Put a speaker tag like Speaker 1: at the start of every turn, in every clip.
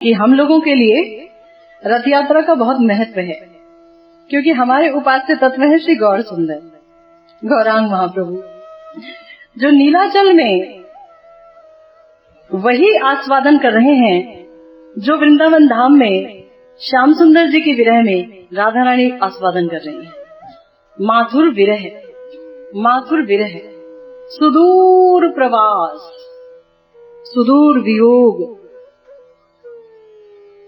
Speaker 1: कि हम लोगों के लिए रथ यात्रा का बहुत महत्व है, क्योंकि हमारे उपास्य तत्व है श्री गौर सुंदर, गौरांग महाप्रभु, जो नीलाचल में वही आस्वादन कर रहे हैं जो वृंदावन धाम में श्याम सुंदर जी की विरह में राधा रानी आस्वादन कर रही हैं। माथुर विरह, माथुर विरह, सुदूर प्रवास, सुदूर वियोग,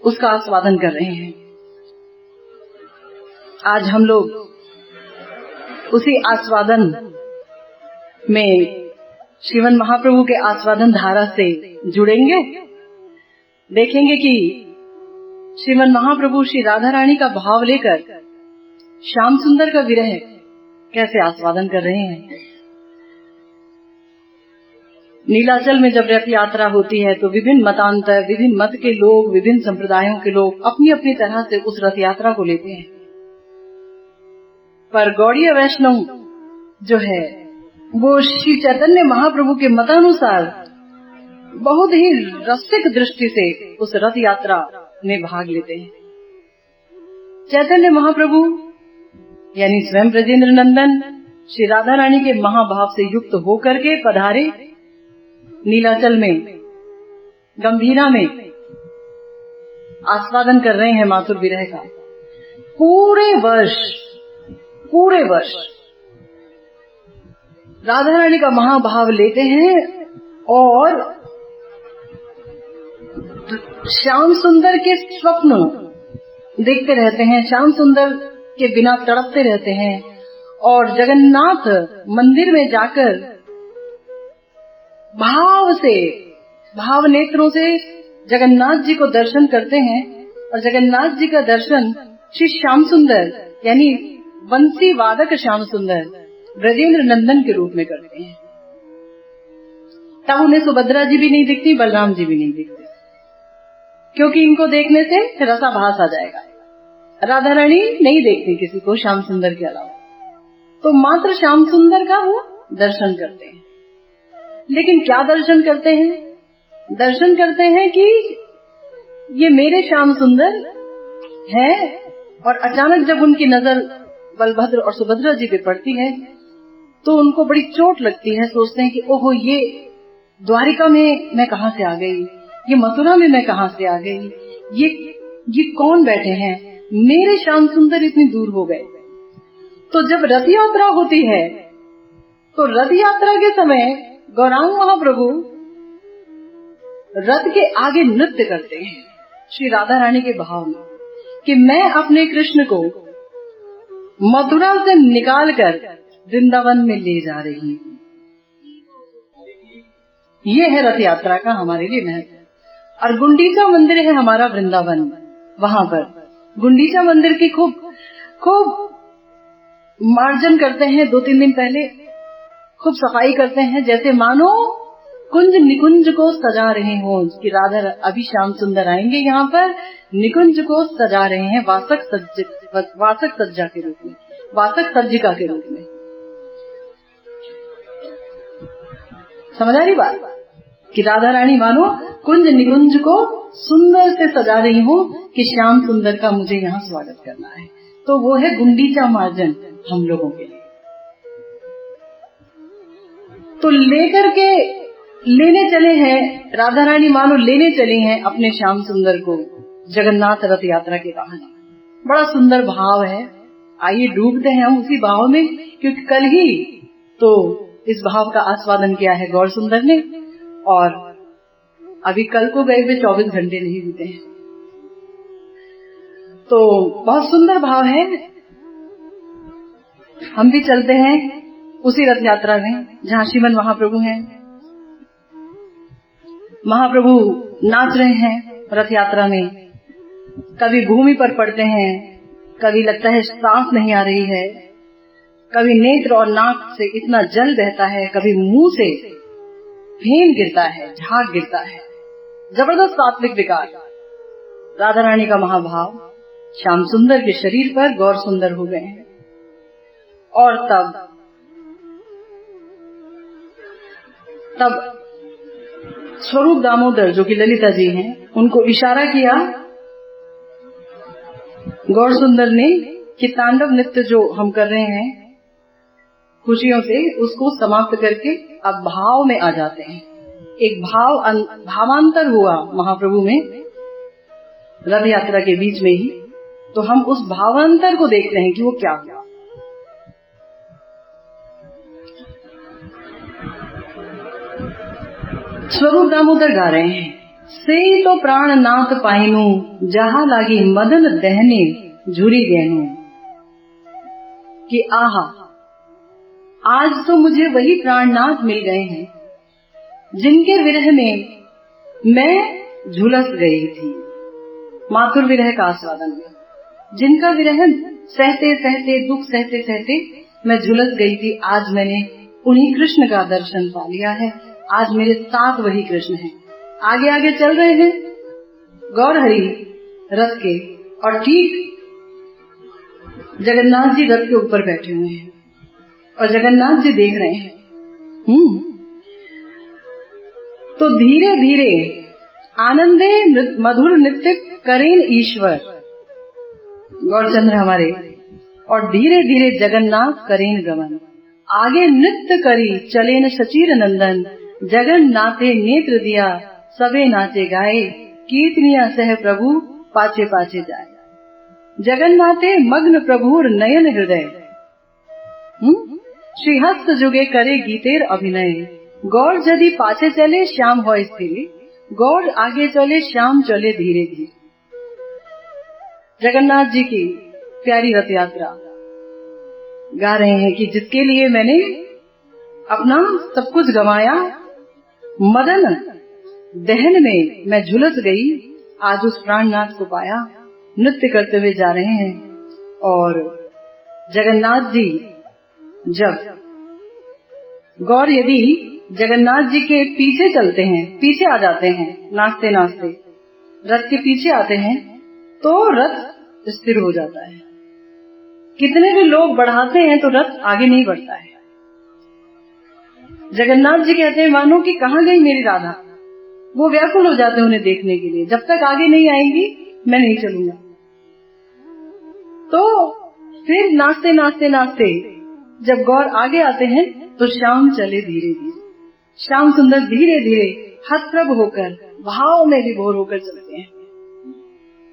Speaker 1: उसका आस्वादन कर रहे हैं। आज हम लोग उसी आस्वादन में श्रीमन महाप्रभु के आस्वादन धारा से जुड़ेंगे। देखेंगे कि श्रीमन महाप्रभु श्री राधा रानी का भाव लेकर श्याम सुंदर का विरह कैसे आस्वादन कर रहे हैं। नीलाचल में जब रथ यात्रा होती है तो विभिन्न मतांतर, विभिन्न मत के लोग, विभिन्न संप्रदायों के लोग अपनी अपनी तरह से उस रथ यात्रा को लेते हैं। पर गौड़ीय वैष्णव जो है वो श्री चैतन्य महाप्रभु के मतानुसार बहुत ही रसिक दृष्टि से उस रथ यात्रा में भाग लेते हैं। चैतन्य महाप्रभु यानी स्वयं ब्रजेंद्र नंदन श्री राधा रानी के महाभाव से युक्त होकर के पधारे नीलाचल में, गंभीरा में आस्वादन कर रहे हैं माथुर विरह का। पूरे वर्ष राधा रानी का महाभाव लेते हैं और श्याम सुंदर के स्वप्न देखते रहते हैं, श्याम सुंदर के बिना तड़पते रहते हैं और जगन्नाथ मंदिर में जाकर भाव नेत्रों से जगन्नाथ जी को दर्शन करते हैं। और जगन्नाथ जी का दर्शन श्री श्याम सुंदर यानी बंसी वादक श्याम सुंदर ब्रजेंद्र नंदन के रूप में करते हैं। तब उन्हें सुभद्रा जी भी नहीं दिखती, बलराम जी भी नहीं दिखते, क्योंकि इनको देखने से रसाभास आ जाएगा। राधा रानी नहीं देखती किसी को श्याम सुंदर के अलावा, तो मात्र श्याम सुंदर का वो दर्शन करते हैं। लेकिन क्या दर्शन करते हैं? दर्शन करते हैं कि ये मेरे श्याम सुंदर है। और अचानक जब उनकी नजर बलभद्र और सुभद्रा जी पे पड़ती है तो उनको बड़ी चोट लगती है। सोचते हैं कि ओहो, ये द्वारिका में मैं कहां से आ गई, ये मथुरा में मैं कहां से आ गई, ये कौन बैठे हैं, मेरे श्याम सुंदर इतनी दूर हो गए। तो जब रथ यात्रा होती है तो रथ यात्रा के समय गौरांग महाप्रभु रथ के आगे नृत्य करते हैं श्री राधा रानी के भाव में कि मैं अपने कृष्ण को मथुरा से निकालकर वृंदावन में ले जा रही हूँ। ये है रथ यात्रा का हमारे लिए महत्व। और गुंडीचा मंदिर है हमारा वृंदावन, वहां पर गुंडीचा मंदिर की खूब मार्जन करते हैं। 2-3 दिन पहले खूब सफाई करते हैं, जैसे मानो कुंज निकुंज को सजा रहे हो कि राधा अभी श्याम सुंदर आएंगे यहाँ पर, निकुंज को सजा रहे हैं वासक सज्जा के रूप में, वासक सज्जिका के रूप में। समझ आ रही बात कि राधा रानी मानो कुंज निकुंज को सुंदर से सजा रही हो कि श्याम सुंदर का मुझे यहाँ स्वागत करना है। तो वो है गुंडीचा मार्जन हम लोगों के लिए। तो लेने चले हैं राधा रानी, मानो लेने चले हैं अपने श्याम सुंदर को जगन्नाथ रथ यात्रा के वाहन। बड़ा सुंदर भाव है। आइए डूबते हैं हम उसी भाव में, क्योंकि कल ही तो इस भाव का आस्वादन किया है गौर सुंदर ने, और अभी कल को गए हुए 24 घंटे नहीं बीते हैं। तो बहुत सुंदर भाव है। हम भी चलते हैं उसी रथ यात्रा में जहाँ श्रीमन महाप्रभु हैं। महाप्रभु नाच रहे हैं रथ यात्रा में। कभी भूमि पर पड़ते हैं, कभी लगता है सांस नहीं आ रही है, कभी नेत्र और नाक से इतना जल बहता है, कभी मुंह से फेन गिरता है, झाग गिरता है। जबरदस्त सात्विक विकार। राधा रानी का महाभाव श्याम सुंदर के शरीर पर गौर सुंदर हो गए हैं। और तब स्वरूप दामोदर जो कि ललिता जी हैं, उनको इशारा किया गौर सुंदर ने कि तांडव नृत्य जो हम कर रहे हैं खुशियों से, उसको समाप्त करके अब भाव में आ जाते हैं। एक भावांतर हुआ महाप्रभु में रथ यात्रा के बीच में ही, तो हम उस भावांतर को देखते हैं कि वो क्या हुआ। स्वरूप दामोदर गा रहे हैं, से तो प्राण नाथ पाइनु जहा लागी मदन दहने झुरी गहनु, कि आहा आज तो मुझे वही प्राणनाथ मिल गए हैं जिनके विरह में मैं झुलस गई थी। मातुर विरह का आस्वादन में, जिनका विरह सहते सहते, दुख सहते सहते मैं झुलस गई थी, आज मैंने उन्हीं कृष्ण का दर्शन पा लिया है। आज मेरे साथ वही कृष्ण हैं। आगे आगे चल रहे हैं गौर हरि रथ के, और ठीक जगन्नाथ जी रथ के ऊपर बैठे हुए हैं और जगन्नाथ जी देख रहे हैं। तो धीरे धीरे आनंदे मधुर नृत्य करेन ईश्वर गौरचंद्र हमारे, और धीरे धीरे जगन्नाथ करेन गमन, आगे नृत्य करी चलेन सचीर नंदन, जगन्नाथे नेत्र दिया सबे नाचे गाए, कीर्तनिया सह प्रभु पाचे पाचे जाए। जगन्नाथे मग्न प्रभुर नयन हृदय, श्री हस्त जुगे करे गीतेर अभिनय, गौर यदि पाछे चले श्याम हो स्थिर, गौर आगे चले श्याम चले धीरे धीरे। जगन्नाथ जी की प्यारी रथ यात्रा गा रहे हैं कि जिसके लिए मैंने अपना सब कुछ गंवाया, मदन दहन में मैं झुलस गई, आज उस प्राणनाथ को पाया। नृत्य करते हुए जा रहे हैं और जगन्नाथ जी जब गौर यदि जगन्नाथ जी के पीछे चलते हैं, पीछे आ जाते हैं, नाचते नाचते रथ के पीछे आते हैं, तो रथ स्थिर हो जाता है। कितने भी लोग बढ़ाते हैं तो रथ आगे नहीं बढ़ता है। जगन्नाथ जी कहते हैं मानो कि कहाँ गई मेरी राधा, वो व्याकुल हो जाते हैं उन्हें देखने के लिए, जब तक आगे नहीं आएंगी मैं नहीं चलूंगा। तो फिर नाचते नाचते नाचते जब गौर आगे आते हैं तो श्याम चले धीरे धीरे, श्याम सुंदर धीरे धीरे हतप्रभ होकर भाव में विभोर होकर चलते हैं।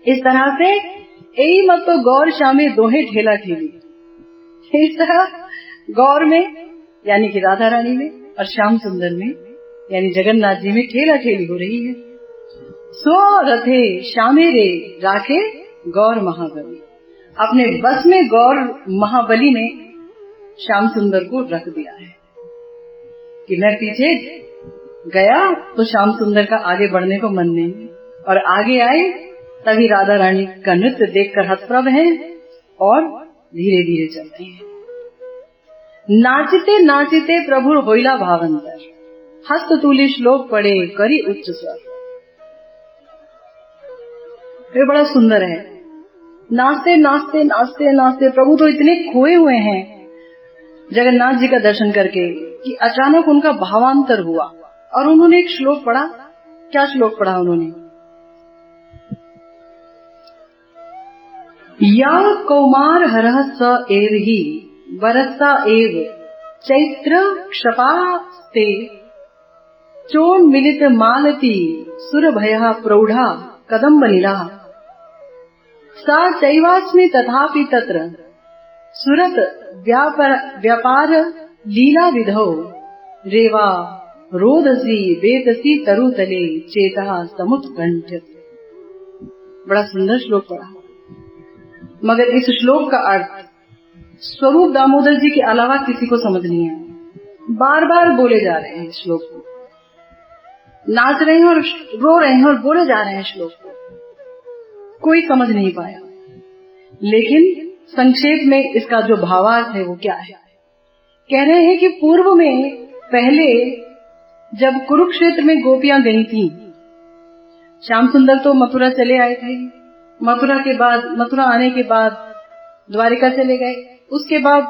Speaker 1: इस तरह से यही मत तो गौर श्यामे दोहे ठेला ठेली, इस तरह गौर में यानी कि राधा रानी में और श्याम सुंदर में यानी जगन्नाथ जी में ठेला ठेली हो रही है। सो रथे श्यामे रे राखे गौर महाबली, अपने बस में गौर महाबली ने श्याम सुंदर को रख दिया है कि मैं पीछे गया तो श्याम सुंदर का आगे बढ़ने को मन नहीं, और आगे आए तभी राधा रानी का नृत्य देखकर हतप्रभ हैं और धीरे धीरे चलते हैं। नाचते नाचते प्रभु होइला भावंतर, हस्त तुली श्लोक पढ़े करी उच्च स्वर। ये बड़ा सुंदर है। नाचते नाचते नाचते नाचते प्रभु तो इतने खोए हुए हैं जगन्नाथ जी का दर्शन करके कि अचानक उनका भावांतर हुआ और उन्होंने एक श्लोक पढ़ा। क्या श्लोक पढ़ा उन्होंने? या कौमार हरः स एव ही वरसा एव चैत्र क्षपास्ते चोण मिलित मालती सुर भया प्रौढ़ा कदम्ब नीला, सा चैवास्मि तथापि तत्र सुरत व्यापार लीला विधौ रेवा रोदसी वेतसी तरुतले चेता समुत्कंठ। बड़ा सुंदर श्लोक पढ़ा, मगर इस श्लोक का अर्थ स्वरूप दामोदर जी के अलावा किसी को समझ नहीं आया। बार बार बोले जा रहे हैं श्लोक को, नाच रहे हैं और रो रहे हैं और बोले जा रहे हैं श्लोक को, कोई समझ नहीं पाया। लेकिन संक्षेप में इसका जो भावार्थ है वो क्या है? कह रहे हैं कि पूर्व में पहले जब कुरुक्षेत्र में गोपियां गई थी, श्याम सुंदर तो मथुरा चले आए थे, मथुरा आने के बाद द्वारिका चले गए, उसके बाद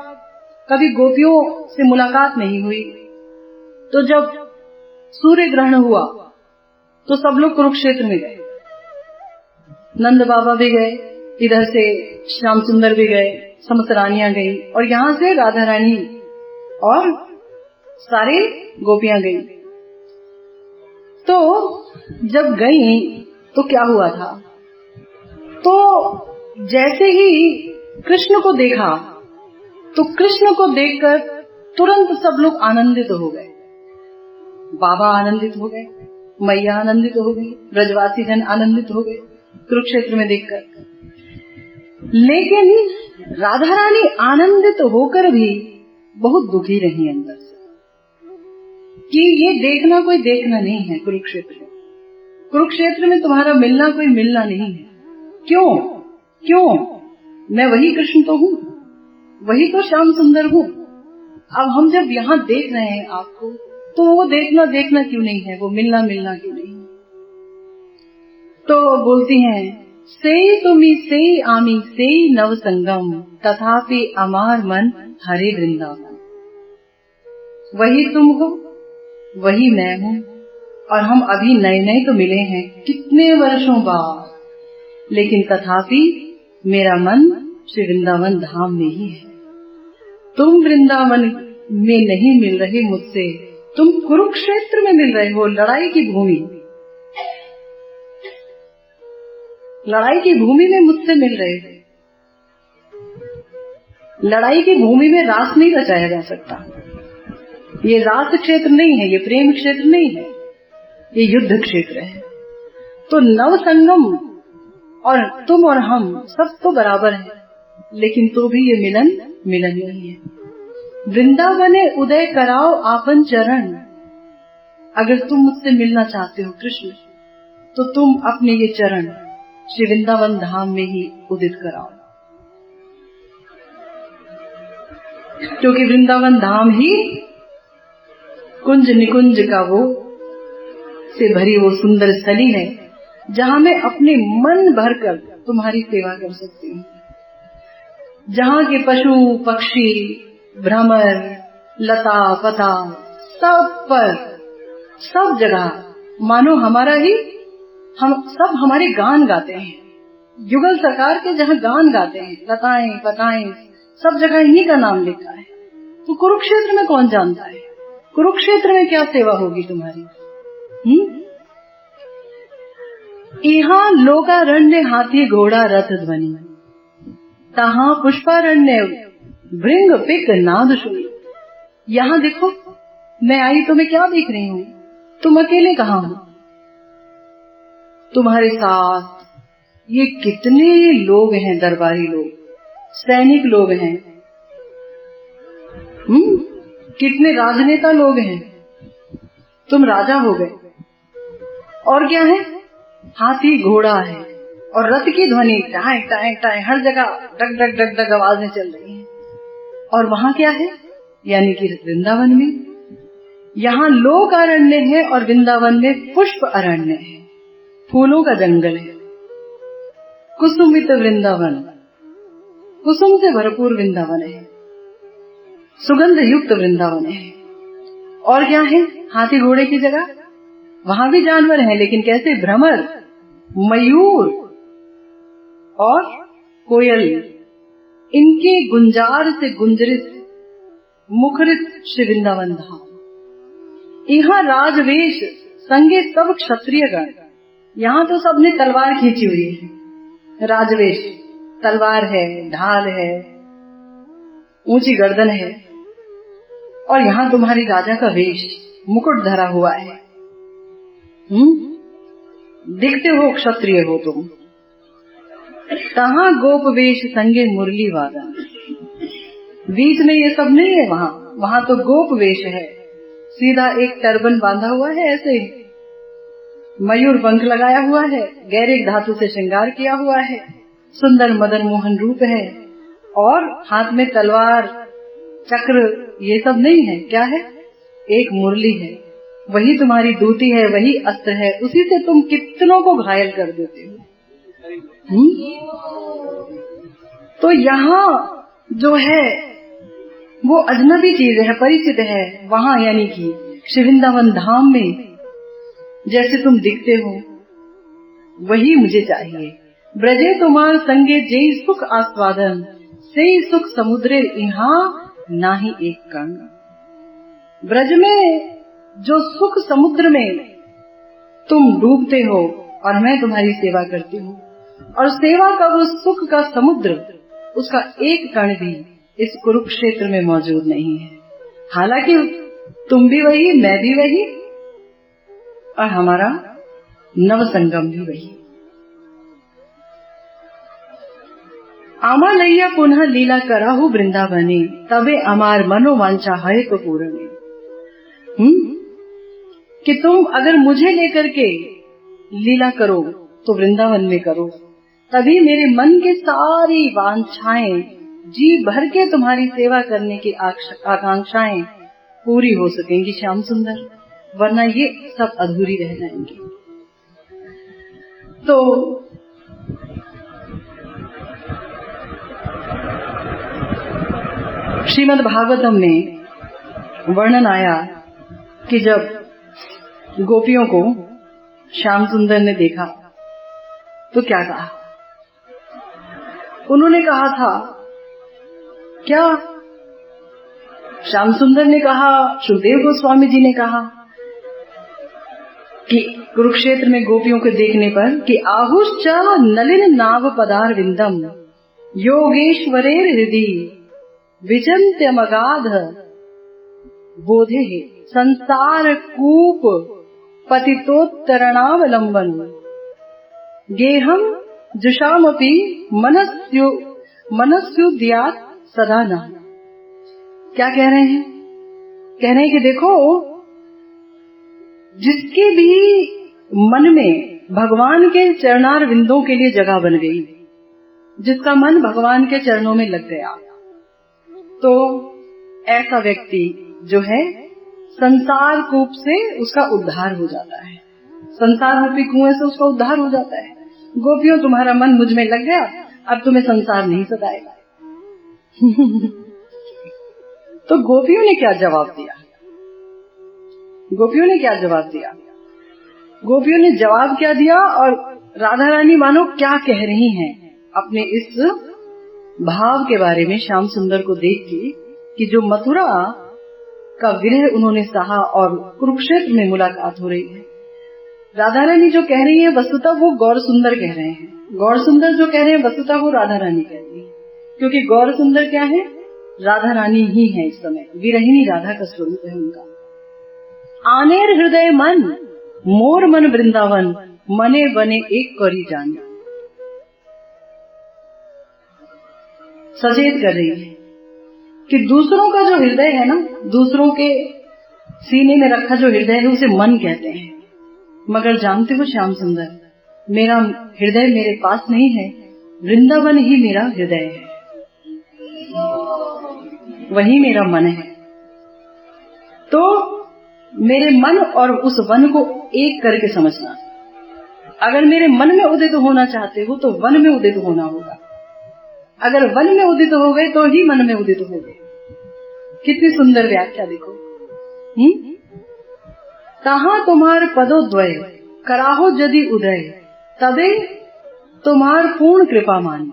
Speaker 1: कभी गोपियों से मुलाकात नहीं हुई। तो जब सूर्य ग्रहण हुआ तो सब लोग कुरुक्षेत्र में गए नंद बाबा भी गए, इधर से श्याम सुंदर भी गए, समस्त रानियां गई, और यहाँ से राधा रानी और सारे गोपियां गई। तो जब गई तो क्या हुआ था, तो जैसे ही कृष्ण को देखा तो कृष्ण को देखकर तुरंत सब लोग आनंदित हो गए। बाबा आनंदित हो गए, मैया आनंदित हो गई, ब्रजवासी जन आनंदित हो गए कुरुक्षेत्र में देखकर। लेकिन राधा रानी आनंदित होकर भी बहुत दुखी रही अंदर से कि ये देखना कोई देखना नहीं है। कुरुक्षेत्र में तुम्हारा मिलना कोई मिलना नहीं है। क्यों? मैं वही कृष्ण तो हूँ, वही तो श्याम सुंदर हूँ। अब हम जब यहाँ देख रहे हैं आपको, तो वो देखना क्यों नहीं है, वो मिलना क्यों नहीं है? तो बोलती हैं, सेई तुमी सेई आमी सेई नव संगम, तथापि अमार मन हरे वृंदावन। वही तुम हो, वही मैं हूँ, और हम अभी नए तो मिले हैं कितने वर्षों बाद, लेकिन तथापि मेरा मन श्री वृंदावन धाम में ही है। तुम वृंदावन में नहीं मिल रहे मुझसे, तुम कुरुक्षेत्र में मिल रहे हो, लड़ाई की भूमि में मुझसे मिल रहे हो। लड़ाई की भूमि में रास नहीं रचाया जा सकता। ये रास क्षेत्र नहीं है, ये प्रेम क्षेत्र नहीं है, ये युद्ध क्षेत्र है। तो नव संगम और तुम और हम सब तो बराबर है, लेकिन तो भी ये मिलन नहीं है। वृंदावने उदय कराओ आपन चरण। अगर तुम मुझसे मिलना चाहते हो कृष्ण, तो तुम अपने ये चरण श्री वृंदावन धाम में ही उदित कराओ, क्योंकि वृंदावन धाम ही कुंज निकुंज का वो से भरी वो सुंदर स्थली है, जहाँ मैं अपने मन भरकर तुम्हारी सेवा कर सकती हूँ। जहाँ के पशु पक्षी भ्रमर लता पता सब जगह मानो हमारा ही, हम सब हमारे गान गाते हैं। युगल सरकार के जहाँ गान गाते हैं, लताएं पताएं सब जगह इन्हीं का नाम लिखा है। तो कुरुक्षेत्र में कौन जानता है, कुरुक्षेत्र में क्या सेवा होगी तुम्हारी? यहाँ लोकारण्य हाथी घोड़ा रथ ध्वनि, तहाँ पुष्पारण्य भृंग पिक नाद सुनी। यहाँ देखो मैं आई तो मैं क्या देख रही हूँ, तुम अकेले कहाँ हो? तुम्हारे साथ ये कितने लोग हैं, दरबारी लोग, सैनिक लोग हैं, कितने राजनेता लोग हैं। तुम राजा हो गए, और क्या है? हाथी घोड़ा है, और रथ की ध्वनि टाए टाए टाए, हर जगह डग डग डग डग आवाजें चल रही हैं। और वहाँ क्या है? यानी कि वृंदावन में यहाँ लोक अरण्य है, और वृंदावन में पुष्प अरण्य है, फूलों का जंगल है। कुसुमित वृंदावन, कुसुम से भरपूर वृंदावन है, सुगंध युक्त वृंदावन है। और क्या है? हाथी घोड़े की जगह वहां भी जानवर हैं, लेकिन कैसे? भ्रमर, मयूर और कोयल, इनके गुंजार से गुंजरित मुखरित श्री वृंदावन धाम। यहाँ राजवेश संगे सब क्षत्रिय गण, यहाँ तो सबने तलवार खींची हुई है। राजवेश, तलवार है, ढाल है, ऊंची गर्दन है, और यहाँ तुम्हारी राजा का वेश, मुकुट धरा हुआ है। दिखते हो क्षत्रिय हो तुम। तहाँ गोप वेश संगे मुरली वादन, बीच में ये सब नहीं है। वहाँ तो गोप वेश है, सीधा एक टर्बन बांधा हुआ है, ऐसे मयूर पंख लगाया हुआ है, गैरिक धातु से श्रृंगार किया हुआ है, सुंदर मदन मोहन रूप है, और हाथ में तलवार चक्र ये सब नहीं है। क्या है? एक मुरली है, वही तुम्हारी दूती है, वही अस्त्र है, उसी से तुम कितनों को घायल कर देते हो। तो यहाँ जो है वो अजनबी चीज है, परिचित है। वहाँ यानी कि श्री वृंदावन धाम में जैसे तुम दिखते हो वही मुझे चाहिए, ब्रजे तुम्हार संगे जे सुख आस्वादन, से सुख समुद्रे यहाँ नाही एक कण। ब्रज में जो सुख समुद्र में तुम डूबते हो और मैं तुम्हारी सेवा करती हूँ, और सेवा का वो सुख का समुद्र, उसका एक कण भी इस कुरुक्षेत्र में मौजूद नहीं है। हालांकि तुम भी वही, मैं भी वही, और हमारा नव संगम भी वही। आमा लैया पुनः लीला कराहु वृंदावने, तबे अमार मनोवांछा है तो पूरणे। कि तुम अगर मुझे लेकर के लीला करो तो वृंदावन में करो, तभी मेरे मन के सारी वांछाएं, जी भर के तुम्हारी सेवा करने की आकांक्षाएं पूरी हो सकेंगी श्याम सुंदर, वरना ये सब अधूरी रह जाएंगी। तो श्रीमद् भागवतम में वर्णन आया कि जब गोपियों को श्याम सुंदर ने देखा तो क्या कहा। उन्होंने कहा था क्या, श्याम सुंदर ने कहा, सुखदेव गोस्वामी जी ने कहा कि कुरुक्षेत्र में गोपियों को देखने पर कि आहुश्च नलिन नाव पदार विंदम योगेश्वरेर हृदि विजंत्यमगाध बोधे संसार कूप पतितोत्तरणावलंबन गेहम जुषामपि मनस्युद्यात् सदा न। क्या कह रहे हैं? कह रहे हैं कि देखो, जिसके भी मन में भगवान के चरणार विंदों के लिए जगह बन गई, जिसका मन भगवान के चरणों में लग गया, तो ऐसा व्यक्ति जो है संसार कूप से उसका उद्धार हो जाता है, संसार रूपी कुएं से उसका उद्धार हो जाता है। गोपियों, तुम्हारा मन मुझ में लग गया, अब तुम्हें संसार नहीं सताएगा। तो गोपियों ने क्या जवाब दिया? गोपियों ने क्या जवाब दिया? गोपियों ने जवाब क्या दिया, और राधा रानी मानो क्या कह रही हैं अपने इस भाव के बारे में श्याम सुंदर को देख के, कि जो मथुरा का विरह उन्होंने सहा और कुरुक्षेत्र में मुलाकात हो रही है। राधा रानी जो कह रही है वस्तुतः वो गौर सुंदर कह रहे हैं, गौर सुंदर जो कह रहे हैं वस्तुतः वो राधा रानी कह रही है, क्योंकि गौर सुंदर क्या है? राधा रानी ही है। इस समय विरहिणी राधा का स्वरूप है उनका। आनेर हृदय मन मोर मन वृंदावन, मने बने एक करी जान। सचेत कर रही है कि दूसरों का जो हृदय है ना, दूसरों के सीने में रखा जो हृदय है उसे मन कहते हैं, मगर जानते हो श्याम सुंदर, मेरा हृदय मेरे पास नहीं है, वृंदावन ही मेरा हृदय है, वही मेरा मन है। तो मेरे मन और उस वन को एक करके समझना। अगर मेरे मन में उदित होना चाहते हो तो वन में उदित होना होगा, अगर वन में उदित हो गए तो ही मन में उदित हो गए। कितनी सुंदर व्याख्या देखो। तहाँ तुम्हार पदोद्वय कराहो यदि उदय, तबे तुम्हार पूर्ण कृपा मानी।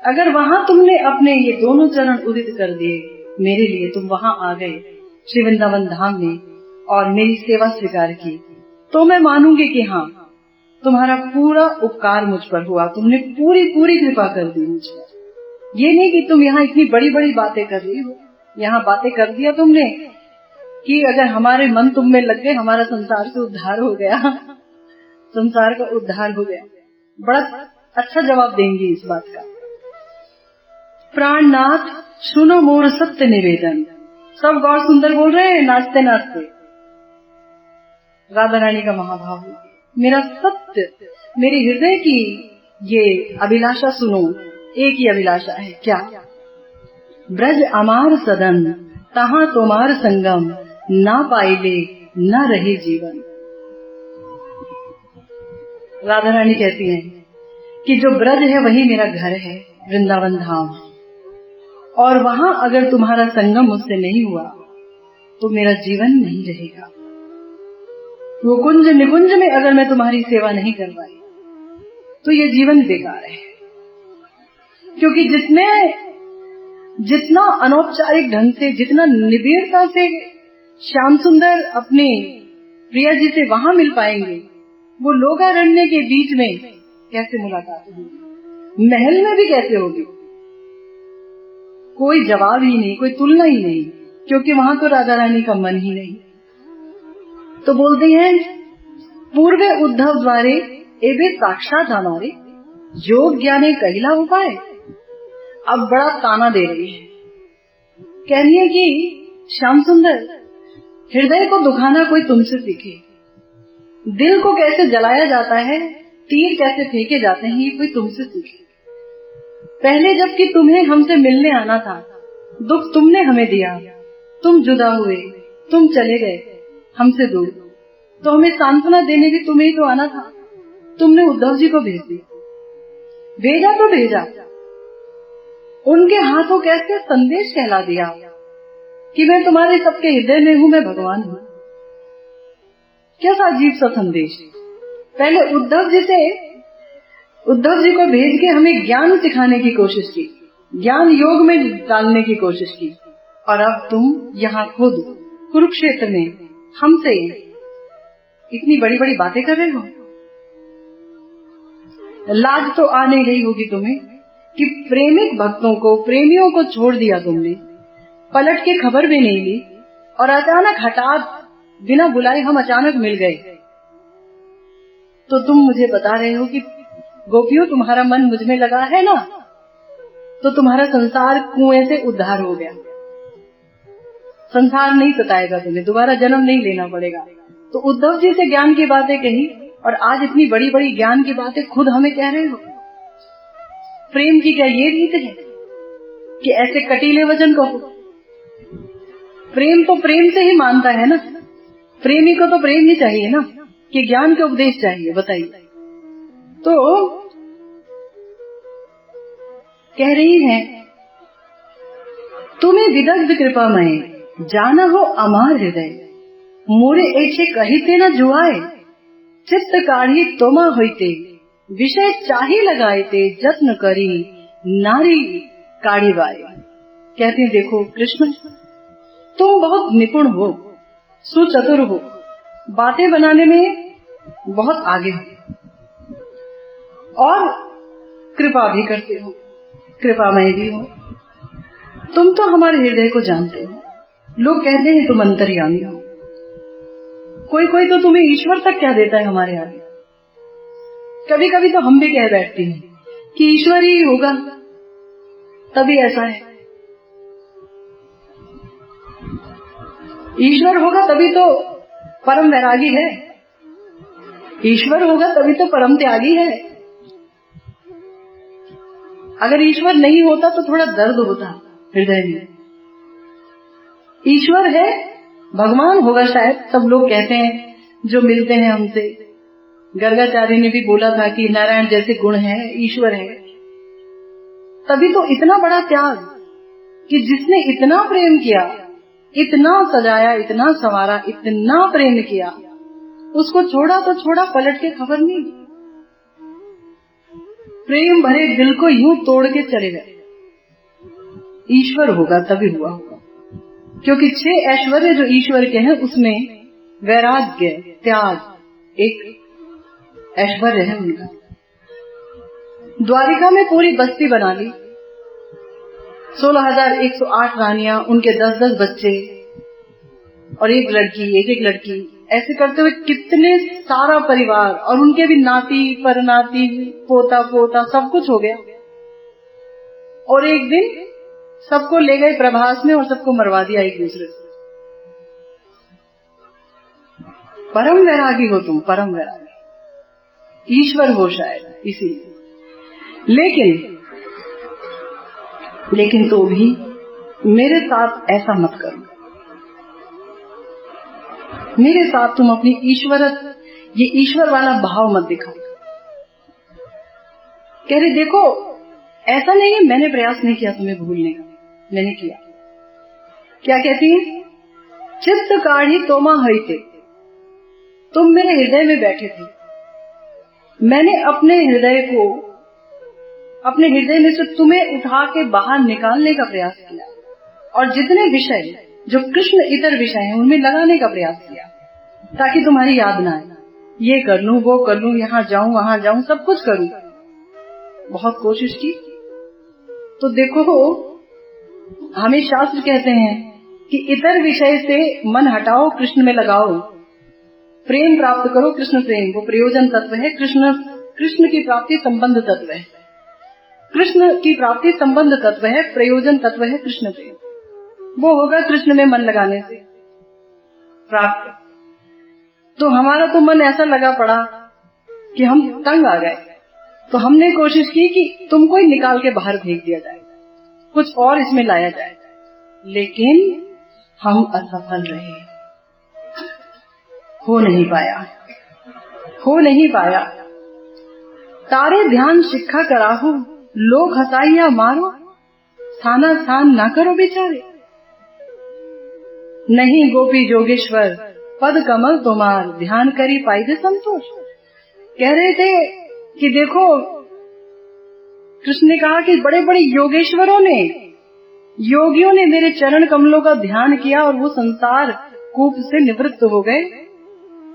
Speaker 1: अगर वहां तुमने अपने ये दोनों चरण उदित कर दिए मेरे लिए, तुम वहां आ गए श्री वृंदावन धाम में और मेरी सेवा स्वीकार की, तो मैं मानूंगी कि हाँ, तुम्हारा पूरा उपकार मुझ पर हुआ, तुमने पूरी पूरी कृपा कर दी मुझ पर। ये नहीं कि तुम यहाँ इतनी बड़ी बड़ी बातें कर रही हो, यहाँ बातें कर दिया तुमने कि अगर हमारे मन तुम में लग गए, हमारा संसार से उद्धार हो गया, संसार का उद्धार हो गया। बड़ा अच्छा जवाब देंगी इस बात का। प्राणनाथ सुनो मोर सत्य निवेदन। सब गौर सुंदर बोल रहे हैं नाचते नाचते। राधा रानी का महाभाव, मेरा सत्य, मेरे हृदय की ये अभिलाषा सुनो। एक ही अभिलाषा है, क्या? ब्रज अमार सदन तहाँ तुम्हार संगम, ना पाइले न रहे जीवन। राधा रानी कहती हैं कि जो ब्रज है वही मेरा घर है, वृंदावन धाम, और वहां अगर तुम्हारा संगम मुझसे नहीं हुआ तो मेरा जीवन नहीं रहेगा। वो कुंज निकुंज में अगर मैं तुम्हारी सेवा नहीं कर पाई तो ये जीवन बेकार है। क्योंकि जितना अनौपचारिक ढंग से, जितना निबिड़ता से श्याम सुंदर अपने प्रिया जी से वहां मिल पाएंगे, वो लोकारण्य के बीच में कैसे मुलाकात होगी, महल में भी कैसे होगी? कोई जवाब ही नहीं, कोई तुलना ही नहीं, क्योंकि वहां तो राधा रानी का मन ही नहीं। तो बोलते हैं, पूर्वे उद्धव द्वारे एवे साक्षात हमारे, योग ज्ञाने कहिला उपाय। अब बड़ा ताना दे रही है, कह रही है कि श्याम सुंदर, हृदय को दुखाना कोई तुमसे सीखे, दिल को कैसे जलाया जाता है, तीर कैसे फेंके जाते हैं, ये कोई तुमसे सीखे। पहले जबकि तुम्हें हमसे मिलने आना था, दुख तुमने हमें दिया, तुम जुदा हुए, तुम चले गए हमसे दूर, तो हमें सांत्वना देने भी तुम्हें ही तो आना था। तुमने उद्धव जी को भेज दिया, भेजा तो भेजा, उनके हाथों कैसे संदेश कहला दिया कि मैं तुम्हारे सबके हृदय में हूं, मैं भगवान हूं। कैसा अजीब सा संदेश। पहले उद्धव जी को भेज के हमें ज्ञान सिखाने की कोशिश की, ज्ञान योग में डालने की कोशिश की, और अब तुम यहाँ खुद कुरुक्षेत्र में हमसे इतनी बड़ी बड़ी बातें कर रहे हो। लाज तो आ नहीं रही होगी तुम्हें कि प्रेमिक भक्तों को, प्रेमियों को छोड़ दिया तुमने, पलट के खबर भी नहीं ली, और अचानक हठात बिना बुलाए हम अचानक मिल गए। तो तुम मुझे बता रहे हो कि गोपियों, तुम्हारा मन मुझ में लगा है ना, तो तुम्हारा संसार कुएं से उद्धार हो गया, संसार नहीं सताएगा तुम्हें, दोबारा जन्म नहीं लेना पड़ेगा। तो उद्धव जी से ज्ञान की बातें कही, और आज इतनी बड़ी बड़ी ज्ञान की बातें खुद हमें कह रहे हो। प्रेम की क्या ये रीत है कि ऐसे कटीले वचन कहो? प्रेम तो प्रेम से ही मानता है ना, प्रेमी को तो प्रेम ही चाहिए ना, कि ज्ञान के उपदेश चाहिए। बताइए। तो कह रही है, तुम्हें विदग्ध कृपामय जाना हो अमार हृदय, मोरे ऐसे कहिते न जुआए, चित्त काढ़ी तोमा होइते, विषय चाही लगाएते, जत्न करी नारी काढ़ी बाए। कहते हैं, देखो कृष्ण, तुम बहुत निपुण हो, सुचतुर हो, बातें बनाने में बहुत आगे हो, और कृपा भी करते हो, कृपामय भी हो। तुम तो हमारे हृदय को जानते हो, लोग कहते हैं तुम अंतर्यामी हो। कोई कोई तो तुम्हें ईश्वर तक कह देता है हमारे आगे। कभी कभी तो हम भी कह बैठते हैं कि ईश्वर ही होगा तभी ऐसा है, ईश्वर होगा तभी तो परम वैरागी है, ईश्वर होगा तभी तो परम त्यागी है। अगर ईश्वर नहीं होता तो थोड़ा दर्द होता हृदय में। ईश्वर है, भगवान होगा शायद, सब लोग कहते हैं जो मिलते हैं हमसे। गर्गाचार्य ने भी बोला था कि नारायण जैसे गुण है, ईश्वर है। तभी तो इतना बड़ा त्याग कि जिसने इतना प्रेम किया, इतना सजाया, इतना संवारा, इतना प्रेम किया, उसको छोड़ा तो छोड़ा, पलट के खबर नहीं। प्रेम भरे दिल को यूं तोड़ के चले गए। ईश्वर होगा तभी हुआ होगा, क्योंकि 6 ऐश्वर्य जो ईश्वर के हैं उसमें वैराग्य, त्याग एक ऐश्वर्य है उनका। द्वारिका में पूरी बस्ती बना ली, 16,108 रानियां, उनके 10-10 बच्चे और एक लड़की, एक लड़की, ऐसे करते हुए कितने सारा परिवार, और उनके भी नाती परनाती, पोता पोता, सब कुछ हो गया। और एक दिन सबको ले गए प्रभास में और सबको मरवा दिया एक दूसरे से। परम वैरागी हो तुम, परम वैरागी, ईश्वर हो शायद इसीलिए। लेकिन तो भी मेरे साथ ऐसा मत करो, मेरे साथ तुम अपनी ये ईश्वर वाला भाव मत दिखाओ। कह रही, देखो ऐसा नहीं है मैंने प्रयास नहीं किया तुम्हें भूलने का, मैंने किया। क्या कहती है? चित्त काढ़ी तोमा हईते, तुम मेरे हृदय में बैठे थे, मैंने अपने हृदय में से तुम्हें उठा के बाहर निकालने का प्रयास किया और जितने विषय जो कृष्ण इतर विषय हैं उनमें लगाने का प्रयास किया ताकि तुम्हारी याद ना आए। ये कर लूं, वो कर लूं, यहाँ जाऊं, वहां जाऊं, सब कुछ करूं। बहुत कोशिश की तो देखो, हमें शास्त्र कहते हैं कि इतर विषय से मन हटाओ, कृष्ण में लगाओ, प्रेम प्राप्त करो, कृष्ण प्रेम। वो प्रयोजन तत्व है, कृष्ण की प्राप्ति संबंध तत्व है, कृष्ण की प्राप्ति संबंध तत्व है, प्रयोजन तत्व है कृष्ण प्रेम। वो होगा कृष्ण में मन लगाने से प्राप्त। तो हमारा तो मन ऐसा लगा पड़ा कि हम तंग आ गए, तो हमने कोशिश की कि तुमको ही निकाल के बाहर फेंक दिया जाए, कुछ और इसमें लाया जाए, लेकिन हम असफल रहे, हो नहीं पाया। तारे ध्यान शिक्षा कराहू, लोग हंसाइया मारो, थाना थान ना करो बेचारे। नहीं गोपी जोगेश्वर पद कमल तुम्हार, ध्यान करी पाई दे संतोष। कह रहे थे कि देखो, कृष्ण ने कहा कि बड़े बड़े योगियों ने मेरे चरण कमलों का ध्यान किया और वो संसार कूप से निवृत्त हो गए,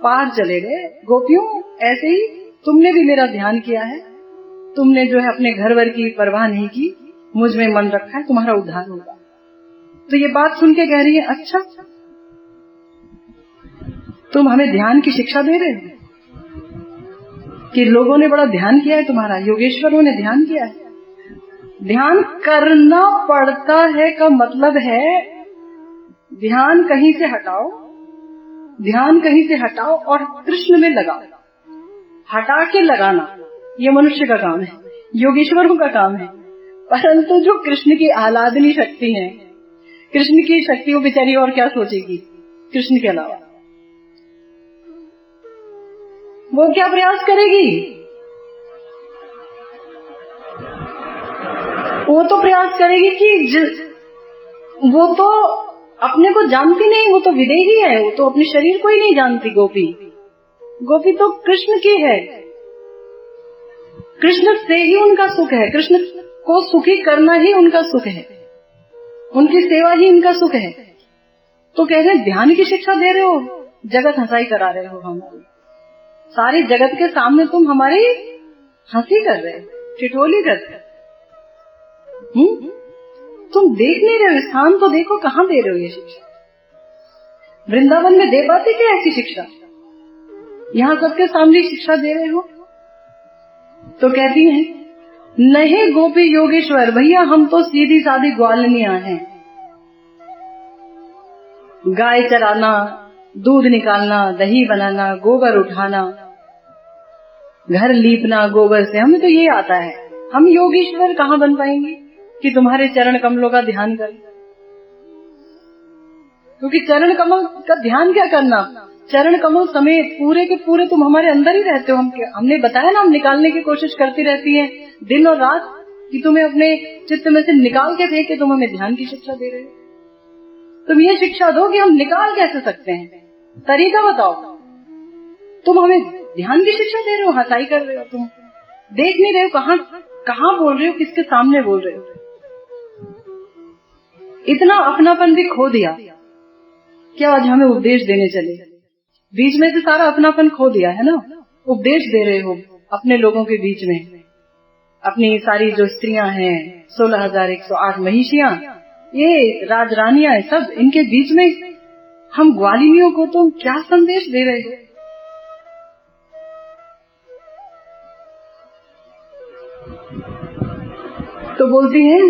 Speaker 1: पार चले गए। गोपियों, ऐसे ही तुमने भी मेरा ध्यान किया है, तुमने जो है अपने घर वर की परवाह नहीं की, मुझ में मन रखा है, तुम्हारा उद्धार होगा। तो ये बात सुन के कह रही है, अच्छा तुम हमें ध्यान की शिक्षा दे रहे हो कि लोगों ने बड़ा ध्यान किया है तुम्हारा, योगेश्वरों ने ध्यान किया है। ध्यान करना पड़ता है का मतलब है ध्यान कहीं से हटाओ और कृष्ण में लगाओ। हटा के लगाना ये मनुष्य का काम है, योगेश्वरों का काम है। परंतु जो कृष्ण की आह्लादनी शक्ति है, कृष्ण की शक्ति, वो बेचारी और क्या सोचेगी कृष्ण के अलावा? वो क्या प्रयास करेगी? वो तो प्रयास करेगी कि वो तो अपने को जानती नहीं, वो तो विदेही है, वो तो अपने शरीर को ही नहीं जानती। गोपी तो कृष्ण की है, कृष्ण से ही उनका सुख है, कृष्ण को सुखी करना ही उनका सुख है, उनकी सेवा ही उनका सुख है। तो कह रहे ध्यान की शिक्षा दे रहे हो, जगत हंसाई करा रहे हो हमारी, सारी जगत के सामने तुम हमारी हंसी कर रहे हो, ठिठोली कर रहे हो। तुम देख नहीं रहे हो, स्थान तो देखो कहाँ दे रहे हो ये शिक्षा। वृंदावन में दे पाते क्या ऐसी शिक्षा? यहाँ सबके सामने शिक्षा दे रहे हो। तो कहती हैं, नहीं गोपी योगेश्वर भैया, हम तो सीधी सादी ग्वालनियां हैं। गाय चराना, दूध निकालना, दही बनाना, गोबर उठाना, घर लीपना गोबर से, हमें तो ये आता है। हम योगेश्वर कहाँ बन पाएंगे कि तुम्हारे चरण कमलों का ध्यान करें? क्योंकि चरण कमल का ध्यान क्या करना, चरण कमल समेत पूरे के पूरे तुम हमारे अंदर ही रहते हो। हमने बताया ना, हम निकालने की कोशिश करती रहती है दिन और रात कि तुम्हें अपने चित्त में से निकाल के फेंके। तुम हमें ध्यान की शिक्षा दे रहे हो, तुम ये शिक्षा दो कि हम निकाल कैसे सकते हैं, तरीका बताओ। तुम हमें ध्यान की शिक्षा दे रहे हो, हंसाई कर रहे हो, तुम देख नहीं रहे हो कहाँ बोल रहे हो, किसके सामने बोल रहे हो। इतना अपनापन भी खो दिया क्या आज हमें उपदेश देने चले? बीच में से सारा अपनापन खो दिया है ना। उपदेश दे रहे हो अपने लोगों के बीच में, अपनी सारी जो स्त्रियां हैं, 16,108 महिषियां, ये राजरानियां हैं, सब इनके बीच में हम ग्वालिनियों को तुम क्या संदेश दे रहे हो? तो बोलती हैं,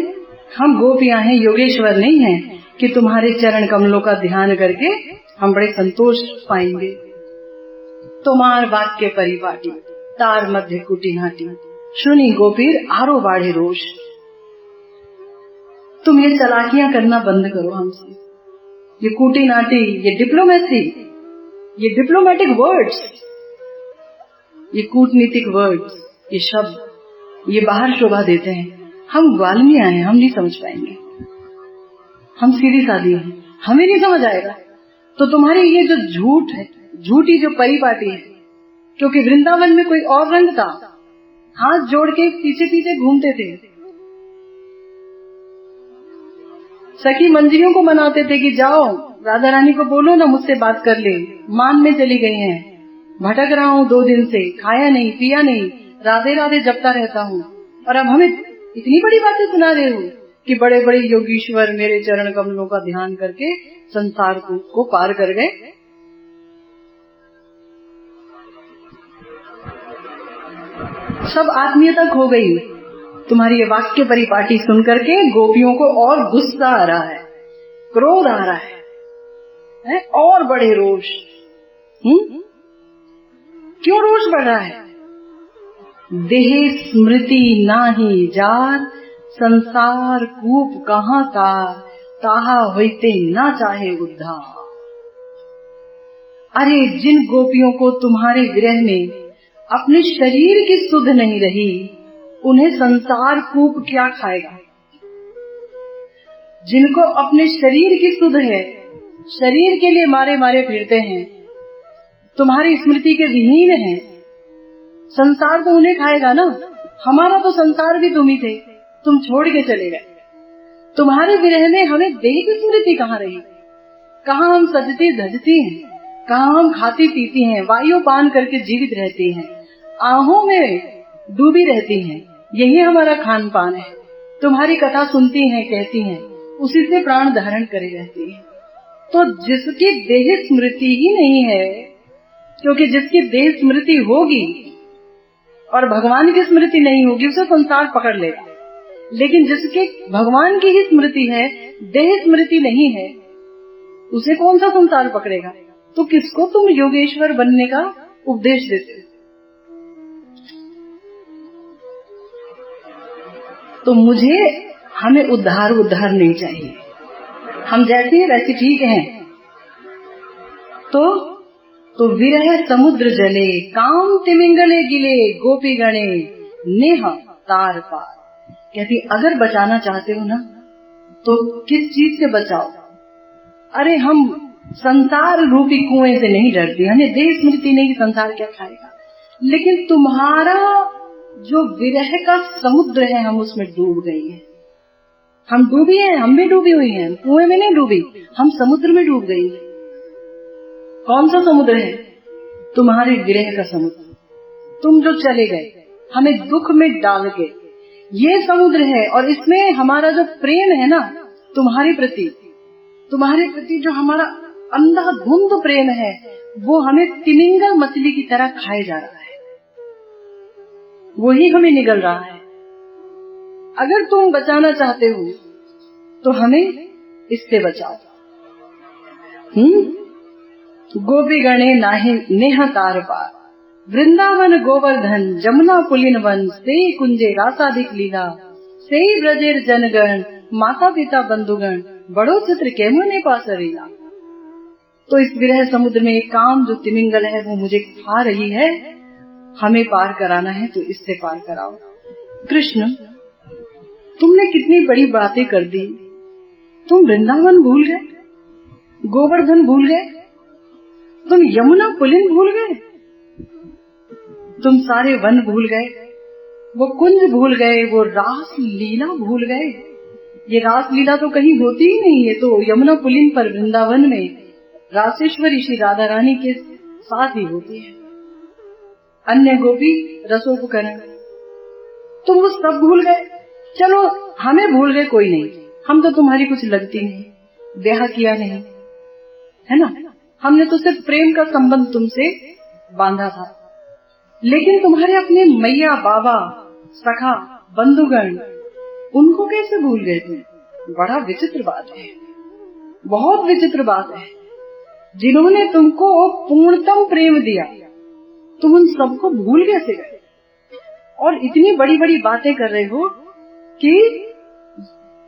Speaker 1: हम गोपियां हैं, योगेश्वर नहीं हैं कि तुम्हारे चरण कमलों का ध्यान करके हम बड़े संतोष पाएंगे। तुम्हार वाक्य परिपाटी, तार मध्य कुटी नाटी, सुनी गोपीर आरो बाढ़े रोष। तुम ये चालाकियां करना बंद करो हमसे, ये कुटी नाटी, ये डिप्लोमेसी, ये डिप्लोमेटिक वर्ड्स, ये कूटनीतिक वर्ड्स, ये शब्द ये बाहर शोभा देते हैं। हम ग्वालिनियां हैं, हम नहीं समझ पाएंगे, हम सीधी सादी हैं, हमें नहीं समझ आएगा। तो तुम्हारी ये जो झूठ है, झूठी जो परिपाटी है क्योंकि वृंदावन में कोई और रंग था। हाथ जोड़ के पीछे पीछे घूमते थे, सखी मंजियों को मनाते थे कि जाओ राधा रानी को बोलो ना मुझसे बात कर ले, मान में चली गई हैं, भटक रहा हूँ 2 दिन से, खाया नहीं पिया नहीं, राधे राधे जपता रहता हूँ, और अब हमें इतनी बड़ी बातें सुना रहे हो कि बड़े बड़े योगीश्वर मेरे चरण कमलों का ध्यान करके संसार को पार कर गए। सब आत्मीयता खो गई। तुम्हारी ये वाक्य परिपाटी सुन करके गोपियों को और गुस्सा आ रहा है, क्रोध आ रहा है और बड़े रोष। क्यों रोष बढ़ रहा है? देह स्मृति नाही जार, संसार कूप कहाँ तार, ताहा होते ना चाहे उद्धार। अरे जिन गोपियों को तुम्हारे विरह में अपने शरीर की सुध नहीं रही, उन्हें संसार कूप क्या खाएगा। जिनको अपने शरीर की सुध है, शरीर के लिए मारे मारे फिरते हैं, तुम्हारी स्मृति के विहीन हैं, संसार तो उन्हें खाएगा ना। हमारा तो संसार भी तुम ही थे, तुम छोड़ के चले गए। तुम्हारे विरह में हमें देह की स्मृति कहाँ रही? कहाँ हम सजती धजती हैं, कहाँ हम खाती पीती हैं, वायु पान करके जीवित रहती हैं, आहों में डूबी रहती हैं, यही हमारा खान पान है। तुम्हारी कथा सुनती हैं, कहती हैं, उसी से प्राण धारण करे रहती हैं। तो जिसकी देह स्मृति ही नहीं है, क्योंकि जिसकी देह स्मृति होगी और भगवान की स्मृति नहीं होगी, उसे संसार पकड़ लेगा। लेकिन जिसके भगवान की ही स्मृति है, देह स्मृति नहीं है, उसे कौन सा संसार पकड़ेगा? तो किसको तुम योगेश्वर बनने का उपदेश देते? तो हमें उद्धार नहीं चाहिए। हम जैसे हैं वैसे ठीक हैं। तो विरह समुद्र जले, काम तिमिंगले गिले, गोपी गणे नेह तार पार। कहती अगर बचाना चाहते हो ना, तो किस चीज से बचाओ? अरे हम संसार रूपी कुएं से नहीं डरती, हमें देह स्मृति नहीं, संसार क्या खाएगा। लेकिन तुम्हारा जो विरह का समुद्र है, हम उसमें डूब गई है। हम डूबी हैं, हम भी डूबी हुई हैं, कुएं में नहीं डूबी, हम समुद्र में डूब गई। कौन सा समुद्र है? तुम्हारे विरह का समुद्र। तुम जो चले गए, हमें दुख में डाल के, ये समुद्र है। और इसमें हमारा जो प्रेम है ना तुम्हारे प्रति जो हमारा अंधाधुंध प्रेम है, वो हमें तिमिंगल मछली की तरह खाए जा रहा है, वही हमें निगल रहा है। अगर तुम बचाना चाहते हो तो हमें इससे बचाओ। गोपी गणे नाहे नेह तार पार, वृंदावन गोवर्धन जमुना पुलिन वन, से कुंजे रासाधिक लीला, से ब्रजेर जनगण, माता पिता बंधुगण, बड़ो चित्र केमो ने पासरीला। तो इस विरह समुद्र में एक काम जो तिमिंगल है वो मुझे खा रही है, हमें पार कराना है तो इससे पार कराओ। कृष्ण, तुमने कितनी बड़ी बातें कर दी। तुम वृंदावन भूल गए, गोवर्धन भूल गए, तुम यमुना पुलिन भूल गए, तुम सारे वन भूल गए, वो कुंज भूल गए, वो रास लीला भूल गए। ये रास लीला तो कहीं होती ही नहीं है, तो यमुना पुलिन पर वृंदावन में रासेश्वरी श्री राधा रानी के साथ ही होती है। अन्य गोपी रसोपकरण, तुम वो सब भूल गए। चलो हमें भूल गए, कोई नहीं, हम तो तुम्हारी कुछ लगती नहीं, ब्याह किया नहीं है ना, हमने तो सिर्फ प्रेम का संबंध तुमसे बांधा था। लेकिन तुम्हारे अपने मैया बाबा सखा बंधुगण, उनको कैसे भूल गए तुम? बड़ा विचित्र बात है, बहुत विचित्र बात है। जिन्होंने तुमको पूर्णतम प्रेम दिया, तुम उन सबको भूल कैसे गए? और इतनी बड़ी बड़ी बातें कर रहे हो कि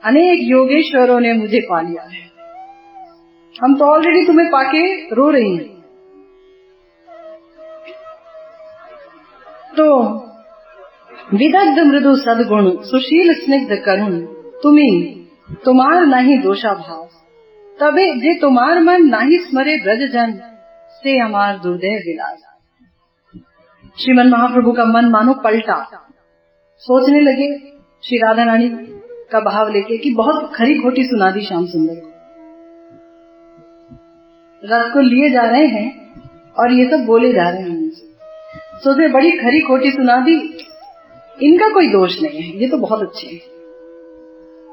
Speaker 1: अनेक योगेश्वरों ने मुझे पा लिया है। हम तो ऑलरेडी तुम्हें पाके रो रही हैं। तो विदग्ध मृदु सद्गुण, सुशील स्निग्ध करुण, तुम्हार नहीं दोषा भाव, तबे जे तुम्हार मन नहीं स्मरे ब्रज जन, से हमार दुर्दय विलास। श्रीमन महाप्रभु का मन मानो पलटा। सोचने लगे श्री राधा रानी का भाव लेके कि बहुत खरी खोटी सुना दी श्याम सुंदर को। रथ को लिए जा रहे हैं और ये सब बोले जा रहे हैं उनसे। सोचे बड़ी खरी खोटी सुना दी, इनका कोई दोष नहीं है, ये तो बहुत अच्छे हैं,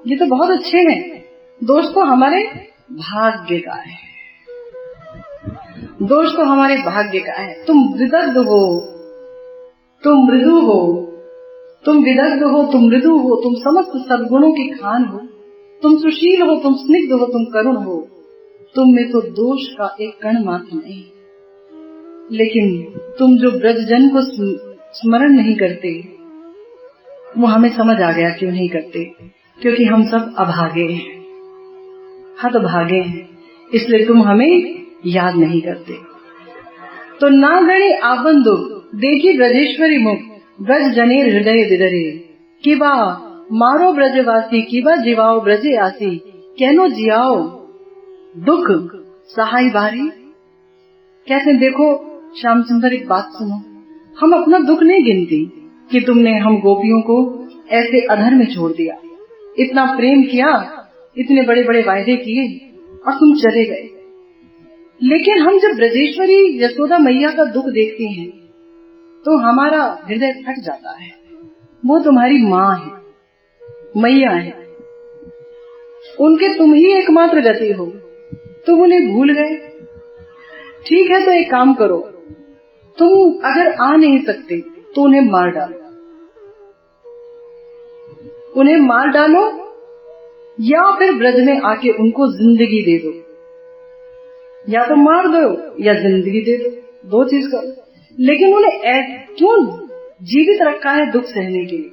Speaker 1: ये तो बहुत अच्छे हैं, दोष तो हमारे भाग्य का है, दोष तो हमारे भाग्य का है। तुम विदग्ध हो, तुम मृदु हो, तुम विदग्ध हो, तुम मृदु हो, तुम समस्त सद्गुणों की खान हो, तुम सुशील हो, तुम स्निग्ध हो, तुम करुण हो, तुम में तो दोष का एक कण मात्र नहीं। लेकिन तुम जो ब्रजजन को स्मरण नहीं करते, वो हमें समझ आ गया क्यों नहीं करते, क्योंकि हम सब अभागे हैं, हतभागे हैं, इसलिए तुम हमें याद नहीं करते। तो ना गणे आपन दुख देखी ब्रजेश्वरी मुख, ब्रज जनेर हृदय विदरे, किबा मारो ब्रजवासी, किबा जीवाओ ब्रजे आसी, कहनो जियाओ दुख सहाय बारी। कहते देखो श्याम सुंदर एक बात सुनो, हम अपना दुख नहीं गिनती कि तुमने हम गोपियों को ऐसे अधर में छोड़ दिया, इतना प्रेम किया, इतने बड़े बड़े वायदे किए और तुम चले गए। लेकिन हम जब ब्रजेश्वरी यशोदा मैया का दुख देखते हैं तो हमारा हृदय फट जाता है। वो तुम्हारी माँ है, मैया है, उनके तुम ही एकमात्र गति हो, तुम उन्हें भूल गए। ठीक है, तो एक काम करो, तुम अगर आ नहीं सकते तो उन्हें मार डालो, उन्हें मार डालो, या फिर ब्रज में आके उनको जिंदगी दे दो, या तो मार दो या जिंदगी दे दो, दो चीज करो। लेकिन उन्हें क्यों जीवित रखा है दुख सहने के लिए?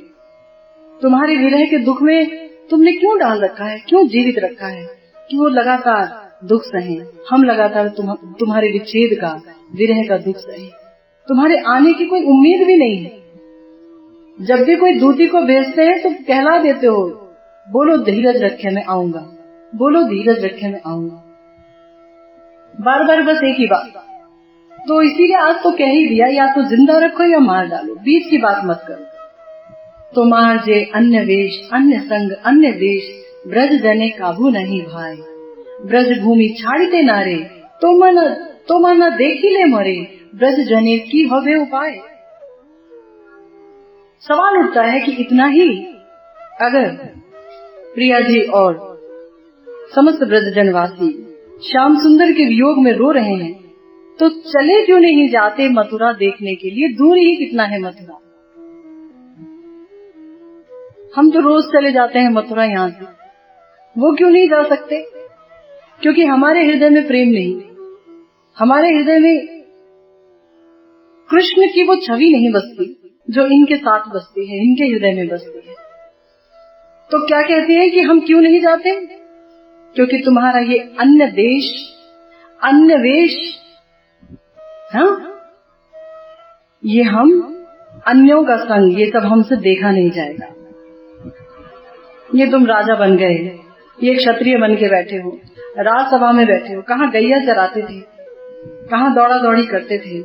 Speaker 1: तुम्हारे विरह के दुख में तुमने क्यों डाल रखा है, क्यों जीवित रखा है कि वो लगातार दुख सहे, हम लगातार तुम्हारे विच्छेद का, विरह का दुख सहे। तुम्हारे आने की कोई उम्मीद भी नहीं है। जब भी कोई दूती को भेजते हैं तो कहला देते हो, बोलो धीरज रखे मैं आऊंगा, बोलो धीरज रखे मैं आऊंगा, बार बार बस एक ही बात। तो इसीलिए आज तो कह ही दिया, या तो जिंदा रखो या मार डालो, बीच की बात मत करो। तो मार जे अन्य वेश, अन्य संग, अन्य देश, ब्रज जने काबू नहीं भाई, ब्रज भूमि छाड़ते नारे, तो मन देखी ले मरे, ब्रज जने की हवे उपाय। सवाल उठता है कि इतना ही अगर प्रिया जी और समस्त ब्रजजनवासी श्याम सुंदर के वियोग में रो रहे हैं, तो चले क्यों नहीं जाते मथुरा देखने के लिए? दूर ही कितना है मथुरा, हम तो रोज चले जाते हैं मथुरा यहाँ से, वो क्यों नहीं जा सकते? क्योंकि हमारे हृदय में प्रेम नहीं, हमारे हृदय में कृष्ण की वो छवि नहीं बसती जो इनके साथ बसती है, इनके हृदय में बसती है। तो क्या कहते हैं कि हम क्यों नहीं जाते? क्योंकि तुम्हारा ये अन्य देश, अन्य वेश, हाँ, ये हम अन्यों का संग, ये सब हमसे देखा नहीं जाएगा। ये तुम राजा बन गए, ये क्षत्रिय बन के बैठे हो, राजसभा में बैठे हो, कहाँ गैया चराते थे, कहाँ दौड़ा दौड़ी करते थे,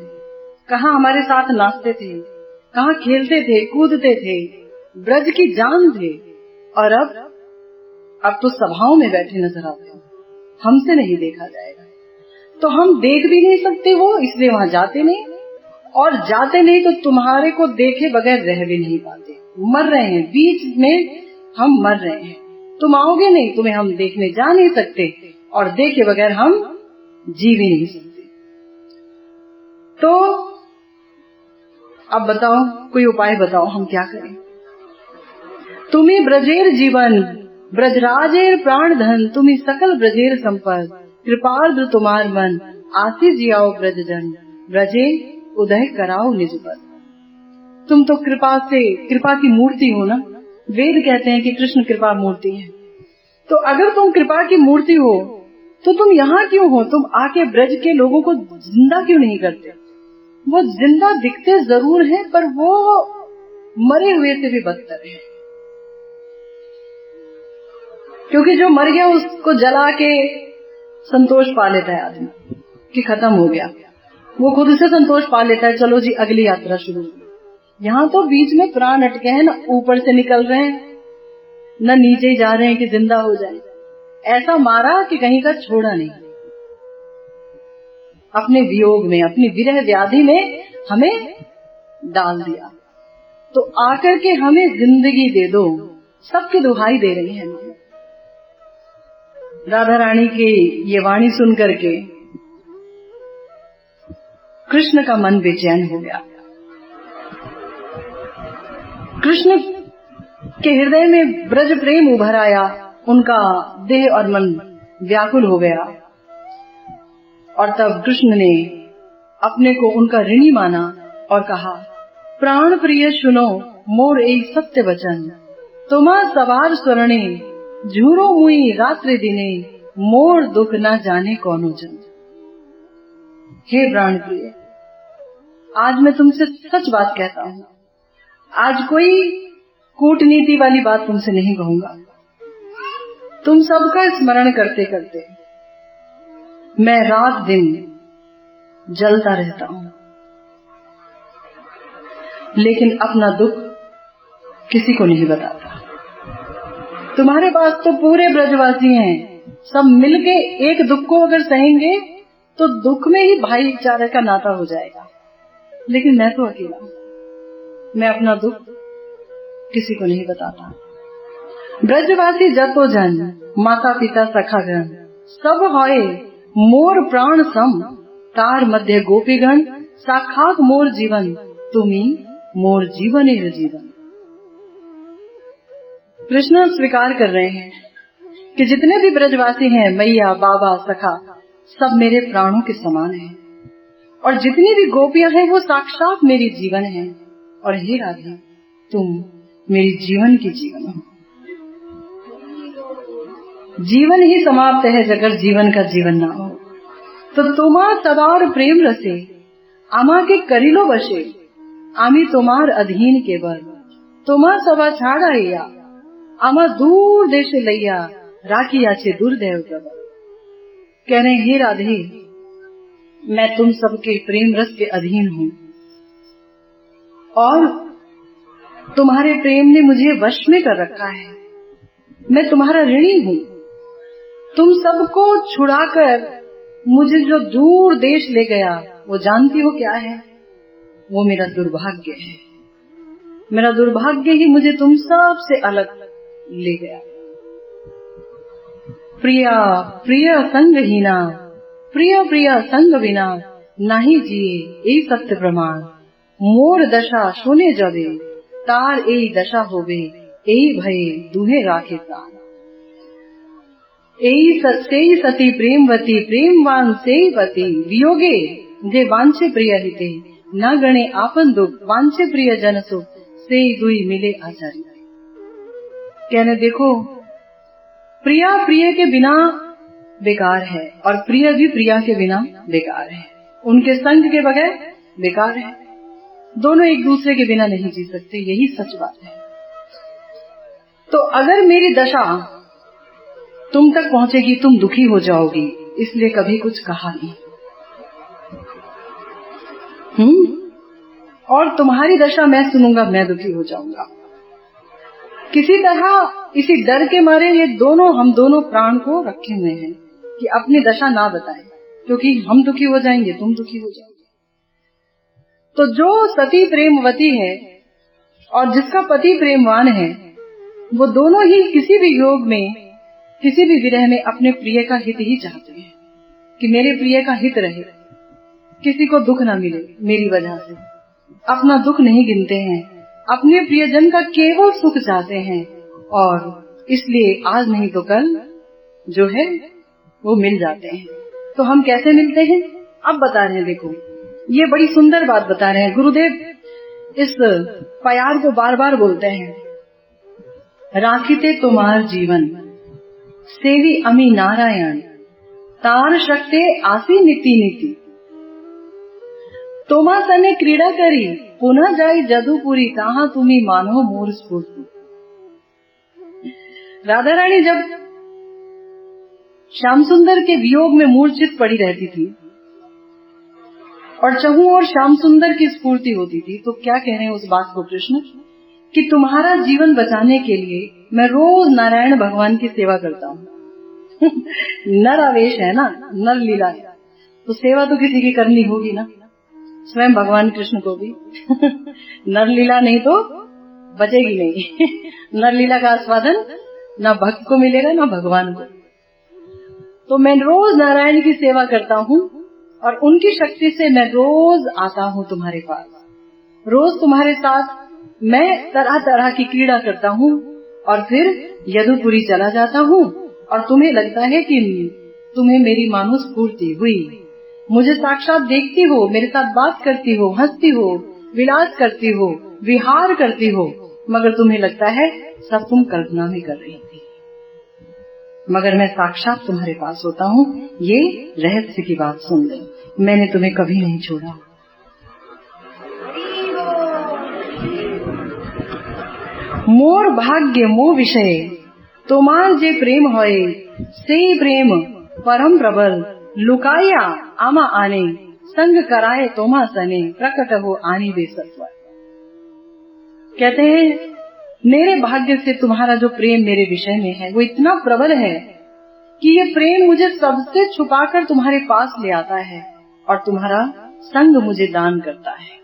Speaker 1: कहाँ हमारे साथ नाचते थे, कहाँ खेलते थे, कूदते थे, ब्रज की जान थे, और अब तो सभाओं में बैठे नजर आते हो, हमसे नहीं देखा जाएगा। तो हम देख भी नहीं सकते वो, इसलिए वहां जाते नहीं, और जाते नहीं तो तुम्हारे को देखे बगैर रह भी नहीं पाते, मर रहे हैं बीच में, हम मर रहे हैं। तुम आओगे नहीं, तुम्हें हम देखने जा नहीं सकते, और देखे बगैर हम जी भी नहीं सकते। तो अब बताओ, कोई उपाय बताओ, हम क्या करें? तुम्हें ब्रजेर जीवन, ब्रजराजेर प्राण धन, तुम्हें सकल ब्रजेर संपद, कृपार्द्र तुम्हार मन, आसी जियाओ ब्रजजन, ब्रजे उदय कराओ निज पद। तुम तो कृपा से, कृपा की मूर्ति हो ना, वेद कहते हैं कि कृष्ण कृपा मूर्ति है। तो अगर तुम कृपा की मूर्ति हो तो तुम यहाँ क्यों हो? तुम आके ब्रज के लोगों को जिंदा क्यों नहीं करते? वो जिंदा दिखते जरूर हैं, पर वो मरे हुए से भी बदतर है, क्योंकि जो मर गया उसको जला के संतोष पा लेता है आदमी कि खत्म हो गया, वो खुद से संतोष पा लेता है, चलो जी अगली यात्रा शुरू। यहाँ तो बीच में प्राण अटके हैं, ना ऊपर से निकल रहे हैं, न नीचे जा रहे हैं कि जिंदा हो जाए। ऐसा मारा कि कहीं का छोड़ा नहीं। अपने वियोग में, अपनी विरह व्याधि में हमें डाल दिया। तो आकर के हमें जिंदगी दे दो, सबकी दुहाई दे रही है। राधा रानी की ये वाणी सुन करके कृष्ण का मन बेचैन हो गया। कृष्ण के हृदय में ब्रज प्रेम उभर आया, उनका देह और मन व्याकुल हो गया। और तब कृष्ण ने अपने को उनका ऋणी माना और कहा, प्राण प्रिय सुनो मोर एक सत्य वचन, तुमा सवार स्वरणे झूरो मुई रात्रि दिने, मोर दुख न जाने कौनो जन। हे प्राण प्रिय, आज मैं तुमसे सच बात कहता हूँ। आज कोई कूटनीति वाली बात तुमसे नहीं कहूंगा। तुम सबका स्मरण करते करते मैं रात दिन जलता रहता हूँ, लेकिन अपना दुख किसी को नहीं बताता। तुम्हारे पास तो पूरे ब्रजवासी हैं, सब मिलके एक दुख को अगर सहेंगे तो दुख में ही भाईचारे का नाता हो जाएगा। लेकिन मैं तो अकेला हूँ, मैं अपना दुख किसी को नहीं बताता। ब्रजवासी जतो जन, माता पिता सखागण, सब होए मोर प्राण सम, तार मध्य गोपीगण, साक्षात मोर जीवन, तुम्ही मोर जीवनेर जीवन। कृष्ण स्वीकार कर रहे हैं कि जितने भी ब्रजवासी हैं, मैया बाबा सखा, सब मेरे प्राणों के समान हैं, और जितनी भी गोपियां हैं वो साक्षात मेरी जीवन हैं। और हे राधे, तुम मेरी जीवन की जीवन हो। जीवन ही समाप्त है जगर जीवन का जीवन ना हो। तो तुमा सदार प्रेम रसे, आमा के करिलो बसे, आमी तुम्हार अधीन केवल, तुमा सभा छाड़ाइया, आमा दूर देश लैया, राखिया छे दुर्दैव प्रबल। कह रहे, हे राधे, मैं तुम सबके प्रेम रस के अधीन हूँ, और तुम्हारे प्रेम ने मुझे वश में कर रखा है। मैं तुम्हारा ऋणी हूँ। तुम सबको छुड़ाकर मुझे जो दूर देश ले गया, वो जानती हो क्या है? वो मेरा दुर्भाग्य है। मेरा दुर्भाग्य ही मुझे तुम सब से अलग ले गया। प्रिया प्रिय संगहीना, प्रिय प्रिय संग बिना, नाही जिए ए सत्य प्रमाण, मोर दशा सुने जबे, तार ए दशा होवे, ए भये दुहे राखे प्राण। सेई सती प्रेमवती, प्रेमवान सेई पति, वियोगे जे वांछे प्रिय हिते, न गणे आपन दुख, वांछे प्रिय जन सुख, सेई दुई मिले आचार्य। कहने देखो, प्रिया प्रिय के बिना बेकार है, और प्रिय भी प्रिया के बिना बेकार है। उनके संग के बगैर बेकार है। दोनों एक दूसरे के बिना नहीं जी सकते, यही सच बात है। तो अगर मेरी दशा तुम तक पहुंचेगी, तुम दुखी हो जाओगी, इसलिए कभी कुछ कहा नहीं। और तुम्हारी दशा मैं सुनूंगा, मैं दुखी हो जाऊंगा। किसी तरह इसी डर के मारे हम दोनों प्राण को रखे हुए हैं कि अपनी दशा ना बताएं, क्योंकि हम दुखी हो जाएंगे, तुम दुखी हो जाओगे। तो जो सती प्रेमवती है और जिसका पति प्रेमवान है, वो दोनों ही किसी भी योग में, किसी भी विरह में अपने प्रिय का हित ही चाहते हैं कि मेरे प्रिय का हित रहे, किसी को दुख ना मिले मेरी वजह से। अपना दुख नहीं गिनते हैं, अपने प्रियजन का केवल सुख चाहते हैं, और इसलिए आज नहीं तो कल जो है वो मिल जाते हैं। तो हम कैसे मिलते हैं अब बता रहे हैं। देखो, ये बड़ी सुंदर बात बता रहे हैं गुरुदेव। इस प्यार को बार बार बोलते हैं, राखिते तुम्हार जीवन, सेवी अमी नारायण, तार शक्ते आसी नीति नीति, तोमा सने क्रीड़ा करी, पुनः जाई जदुपुरी, ताहा तुम्ही मानो मोर स्फूर्ति। राधा रानी जब श्याम सुंदर के वियोग में मूर्छित पड़ी रहती थी, और चहु और श्याम सुंदर की स्फूर्ति होती थी। तो क्या कह रहे हैं उस बात को कृष्ण, कि तुम्हारा जीवन बचाने के लिए मैं रोज नारायण भगवान की सेवा करता हूँ। नर आवेश है ना, नर लीला है, तो सेवा तो किसी की करनी होगी ना, स्वयं भगवान कृष्ण को भी। नर लीला नहीं तो बचेगी नहीं। नर लीला का आस्वादन ना भक्त को मिलेगा ना भगवान को। तो मैं रोज नारायण की सेवा करता हूँ और उनकी शक्ति से मैं रोज आता हूँ तुम्हारे पास। रोज तुम्हारे साथ मैं तरह तरह की क्रीड़ा करता हूँ और फिर यदुपुरी चला जाता हूँ और तुम्हें लगता है कि तुम्हें मेरी मानो स्फूर्ति हुई, मुझे साक्षात देखती हो, मेरे साथ बात करती हो, हंसती हो, विलास करती हो, विहार करती हो, मगर तुम्हें लगता है सब तुम कल्पना में कर रही थी, मगर मैं साक्षात तुम्हारे पास होता हूँ। ये रहस्य की बात सुन ले, मैंने तुम्हें कभी नहीं छोड़ा। मोर भाग्य मो विषय तोमार जे प्रेम होए, से प्रेम परम प्रबल लुकाया आमा आने, संग कराए तोमा सने, प्रकट हो आनी बे सत्वर। कहते हैं मेरे भाग्य से तुम्हारा जो प्रेम मेरे विषय में है वो इतना प्रबल है कि ये प्रेम मुझे सबसे छुपाकर तुम्हारे पास ले आता है और तुम्हारा संग मुझे दान करता है।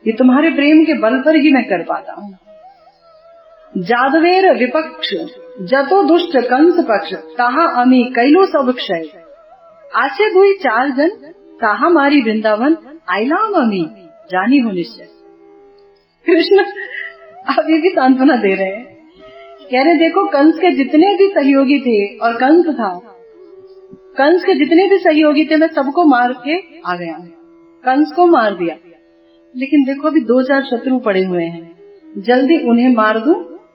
Speaker 1: ये तुम्हारे प्रेम के बल पर ही मैं कर पाता हूँ। जादवेर विपक्ष जतो दुष्ट कंस पक्ष, ताहा अमी कैलो सब क्षय, आशे हुई 4 जन ताहा मारी वृंदावन, आइलाम अमी जानी हो निश्चय। कृष्ण अभी भी सांत्वना दे रहे हैं, कह रहे देखो कंस के जितने भी सहयोगी थे, और कंस के जितने भी सहयोगी थे मैं सबको मार के आ गया हूँ, कंस को मार दिया, लेकिन देखो अभी 2-4 शत्रु पड़े हुए हैं, जल्दी उन्हें मार दूं,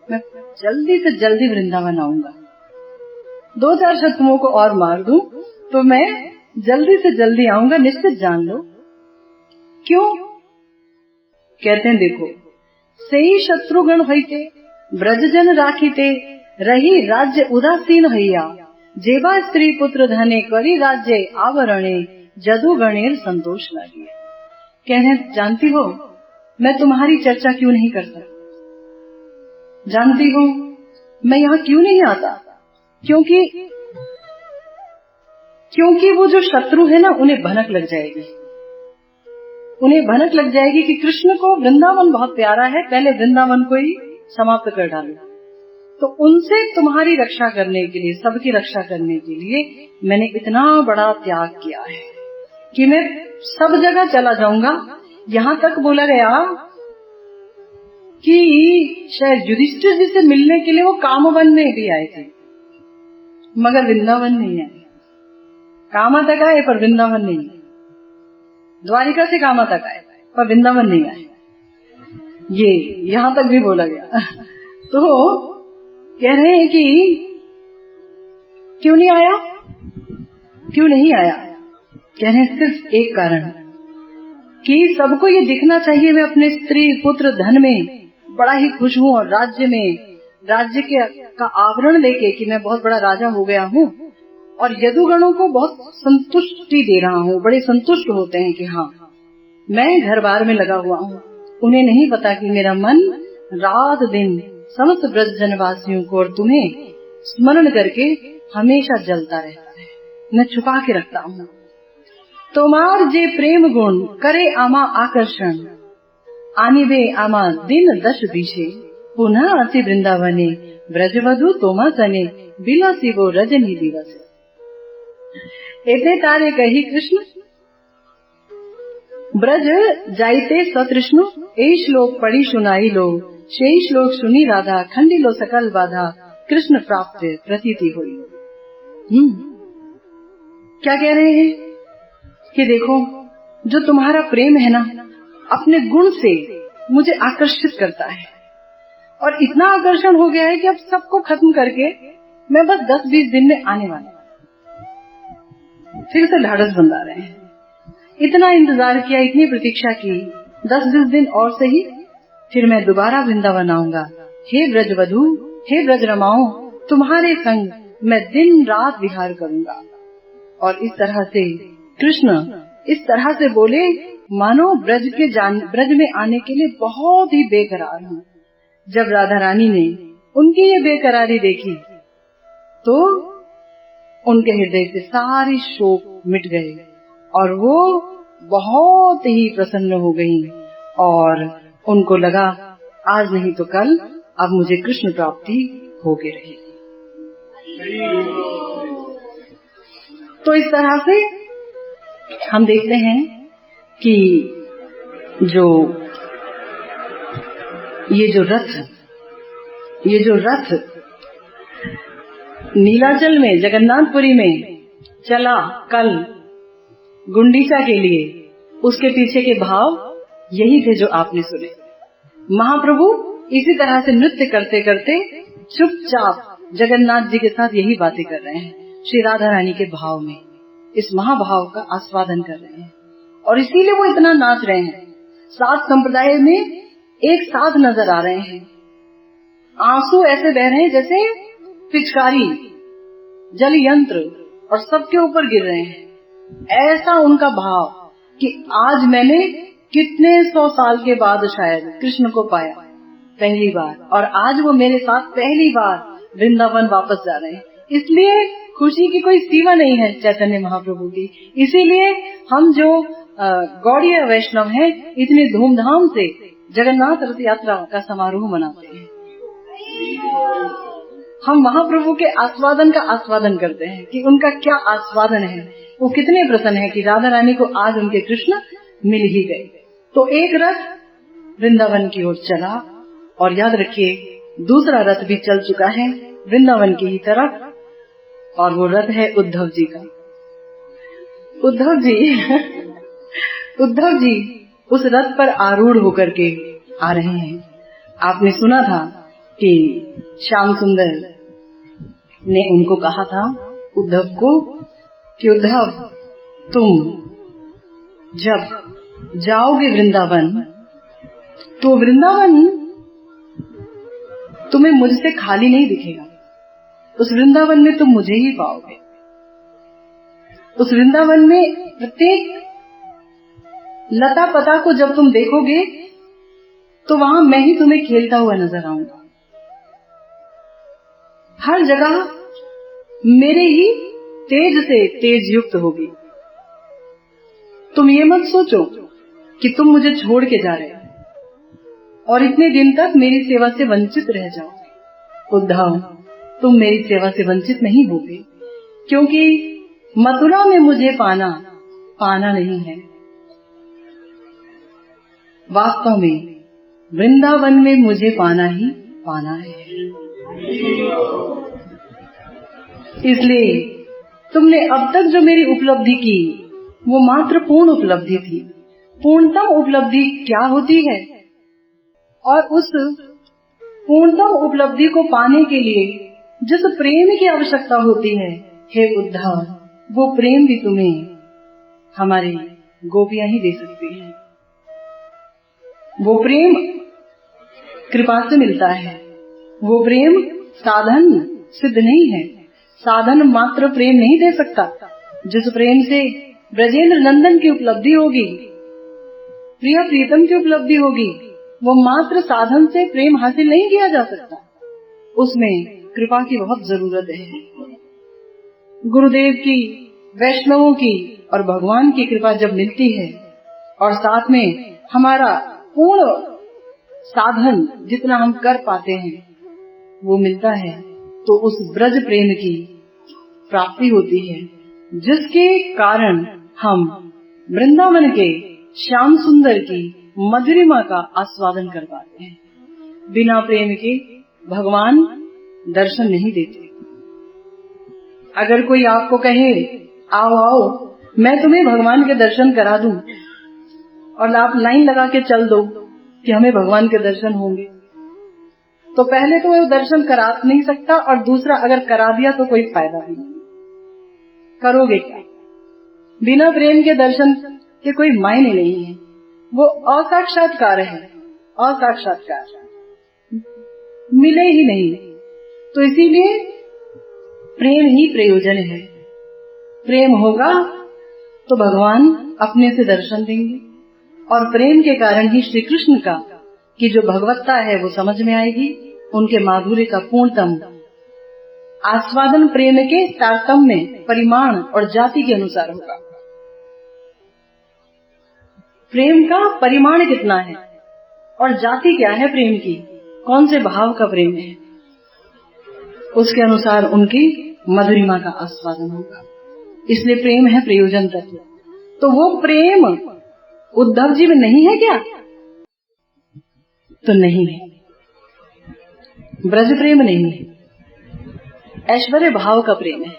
Speaker 1: मैं जल्दी से जल्दी वृंदावन आऊंगा। 2-4 शत्रुओं को और मार दूं तो मैं जल्दी से जल्दी आऊंगा, निश्चित जान लो। क्यों? कहते हैं देखो, सही शत्रुगण होते ब्रजजन राखीते, रही राज्य उदासीन हैया, जेबा स्त्री पुत्र धने करी राज्य आवरणे, जदु गणेर संतोष लागिए। कहने जानती हो मैं तुम्हारी चर्चा क्यों नहीं करता, जानती हो मैं यहाँ क्यों नहीं आता, क्योंकि वो जो शत्रु है ना उन्हें भनक लग जाएगी, उन्हें भनक लग जाएगी कि कृष्ण को वृंदावन बहुत प्यारा है, पहले वृंदावन को ही समाप्त कर डालो। तो उनसे तुम्हारी रक्षा करने के लिए, सबकी रक्षा करने के लिए मैंने इतना बड़ा त्याग किया है कि मैं सब जगह चला जाऊंगा। यहाँ तक बोला गया कि शायद युधिष्ठिर जी से मिलने के लिए वो कामवन में भी आए थे, मगर वृंदावन नहीं आए। कामा तक आए पर वृंदावन नहीं, द्वारिका से कामा तक आए पर वृंदावन नहीं आए, ये यहाँ तक भी बोला गया। तो कह रहे हैं कि क्यों नहीं आया, क्यों नहीं आया? कह रहे हैं सिर्फ एक कारण कि सबको ये दिखना चाहिए मैं अपने स्त्री पुत्र धन में बड़ा ही खुश हूँ, और राज्य का आवरण लेके कि मैं बहुत बड़ा राजा हो गया हूँ, और यदुगणों को बहुत संतुष्टि दे रहा हूँ, बड़े संतुष्ट होते हैं कि हाँ मैं घर बार में लगा हुआ हूँ। उन्हें नहीं पता कि मेरा मन रात दिन समस्त ब्रज जनवासियों को और तुम्हें स्मरण करके हमेशा जलता रहता है, मैं छुपा के रखता हूँ। तोमार जे प्रेम गुण करे आमा आकर्षण, आनिबे आमा दिन 10 बीशे, पुनः आसी वृंदावने, ब्रजवधु तोमा सने, बिलासी वो रजनी दिवस। एते तारे कही कृष्ण ब्रज जाइते सतृष्णु, ए श्लोक पढ़ी सुनाई लो, शेई श्लोक सुनी राधा, खंडी लो सकल बाधा, कृष्ण प्राप्त प्रतीति हुई। क्या कह रहे हैं कि देखो जो तुम्हारा प्रेम है ना, अपने गुण से मुझे आकर्षित करता है, और इतना आकर्षण हो गया है कि अब सबको खत्म करके मैं बस 10-20 दिन में आने वाला। फिर से ढाढ़स बंधा रहे हैं, इतना इंतजार किया, इतनी प्रतीक्षा की, 10-20 दिन और सही, फिर मैं दोबारा वृंदावन आऊंगा। हे ब्रजवधू, हे ब्रज रमाओ, तुम्हारे संग मैं दिन रात विहार करूंगा। और इस तरह से कृष्ण इस तरह से बोले मानो ब्रज में आने के लिए बहुत ही बेकरार हूँ। जब राधा रानी ने उनकी ये बेकरारी देखी तो उनके हृदय से सारी शोक मिट गए और वो बहुत ही प्रसन्न हो गई और उनको लगा आज नहीं तो कल अब मुझे कृष्ण प्राप्ति होके रहेगी। तो इस तरह से हम देखते हैं कि ये जो रथ नीलाचल में जगन्नाथपुरी में चला कल गुंडीचा के लिए, उसके पीछे के भाव यही थे जो आपने सुने। महाप्रभु इसी तरह से नृत्य करते करते चुपचाप जगन्नाथ जी के साथ यही बातें कर रहे हैं, श्री राधा रानी के भाव में, इस महाभाव का आस्वादन कर रहे हैं और इसीलिए वो इतना नाच रहे हैं। 7 संप्रदाय में एक साथ नजर आ रहे हैं, आंसू ऐसे बह रहे हैं जैसे पिचकारी जल यंत्र और सबके ऊपर गिर रहे हैं। ऐसा उनका भाव कि आज मैंने कितने 100 साल के बाद शायद कृष्ण को पाया पहली बार, और आज वो मेरे साथ पहली बार वृंदावन वापस जा रहे हैं। इसलिए खुशी की कोई सीमा नहीं है चैतन्य महाप्रभु की। इसीलिए हम जो गौड़ीय वैष्णव हैं इतने धूमधाम से जगन्नाथ रथ यात्रा का समारोह मनाते हैं। हम महाप्रभु के आस्वादन का आस्वादन करते हैं कि उनका क्या आस्वादन है, वो कितने प्रसन्न है कि राधा रानी को आज उनके कृष्ण मिल ही गए। तो एक रथ वृंदावन की ओर चला और याद रखिए दूसरा रथ भी चल चुका है वृंदावन की ही तरफ, और वो रथ है उद्धव जी का। उद्धव जी उस रथ पर आरूढ़ होकर के आ रहे हैं। आपने सुना था कि श्याम सुंदर ने उनको कहा था उद्धव को कि उद्धव तुम जब जाओगे वृंदावन तो वृंदावन तुम्हें मुझसे खाली नहीं दिखेगा। उस वृंदावन में तुम मुझे ही पाओगे। उस वृंदावन में प्रत्येक लता पता को जब तुम देखोगे तो वहां मैं ही तुम्हें खेलता हुआ नजर आऊंगा। हर जगह मेरे ही तेज से तेज युक्त होगी। तुम ये मत सोचो कि तुम मुझे छोड़ के जा रहे हो और इतने दिन तक मेरी सेवा से वंचित रह जाओगे। उद्धव तुम मेरी सेवा से वंचित नहीं होगे, क्योंकि मथुरा में मुझे पाना नहीं है। वास्तव में वृंदावन में मुझे पाना ही पाना है। इसलिए तुमने अब तक जो मेरी उपलब्धि की वो मात्र पूर्ण उपलब्धि थी। पूर्णतम उपलब्धि क्या होती है, और उस पूर्णतम उपलब्धि को पाने के लिए जिस प्रेम की आवश्यकता होती है, हे उद्धव, वो प्रेम भी तुम्हें हमारी गोपियां ही दे सकती हैं। वो प्रेम कृपा से मिलता है। वो प्रेम साधन सिद्ध नहीं है। साधन मात्र प्रेम नहीं दे सकता। जिस प्रेम से ब्रजेंद्र नंदन की उपलब्धि होगी, प्रिय प्रीतम की उपलब्धि होगी, वो मात्र साधन से प्रेम हासिल नहीं किया जा सकता। उसमें कृपा की बहुत जरूरत है। गुरुदेव की, वैष्णवों की और भगवान की कृपा जब मिलती है और साथ में हमारा पूर्ण साधन जितना हम कर पाते हैं वो मिलता है, तो उस ब्रज प्रेम की प्राप्ति होती है, जिसके कारण हम वृंदावन के श्याम सुंदर की मधुरिमा का आस्वादन कर पाते हैं। बिना प्रेम के भगवान दर्शन नहीं देते। अगर कोई आपको कहे आओ आओ मैं तुम्हें भगवान के दर्शन करा दूं, और आप लाइन लगा के चल दो कि हमें भगवान के दर्शन होंगे, तो पहले तो वो दर्शन करा नहीं सकता, और दूसरा अगर करा दिया तो कोई फायदा नहीं। करोगे क्या? बिना प्रेम के दर्शन के कोई मायने नहीं है। वो असाक्षात्कार है, असाक्षात्कार मिले ही नहीं। तो इसीलिए प्रेम ही प्रयोजन है। प्रेम होगा तो भगवान अपने से दर्शन देंगे, और प्रेम के कारण ही श्री कृष्ण का की जो भगवत्ता है वो समझ में आएगी। उनके माधुर्य का पूर्णतम आस्वादन प्रेम के तारतम्य परिमाण और जाति के अनुसार होगा। प्रेम का परिमाण कितना है और जाति क्या है प्रेम की, कौन से भाव का प्रेम है, उसके अनुसार उनकी मधुरिमा का आस्वादन होगा। इसलिए प्रेम है प्रयोजन तत्व। तो वो प्रेम उद्धव जी में नहीं है क्या? तो नहीं है, ब्रज प्रेम नहीं है, ऐश्वर्य भाव का प्रेम है।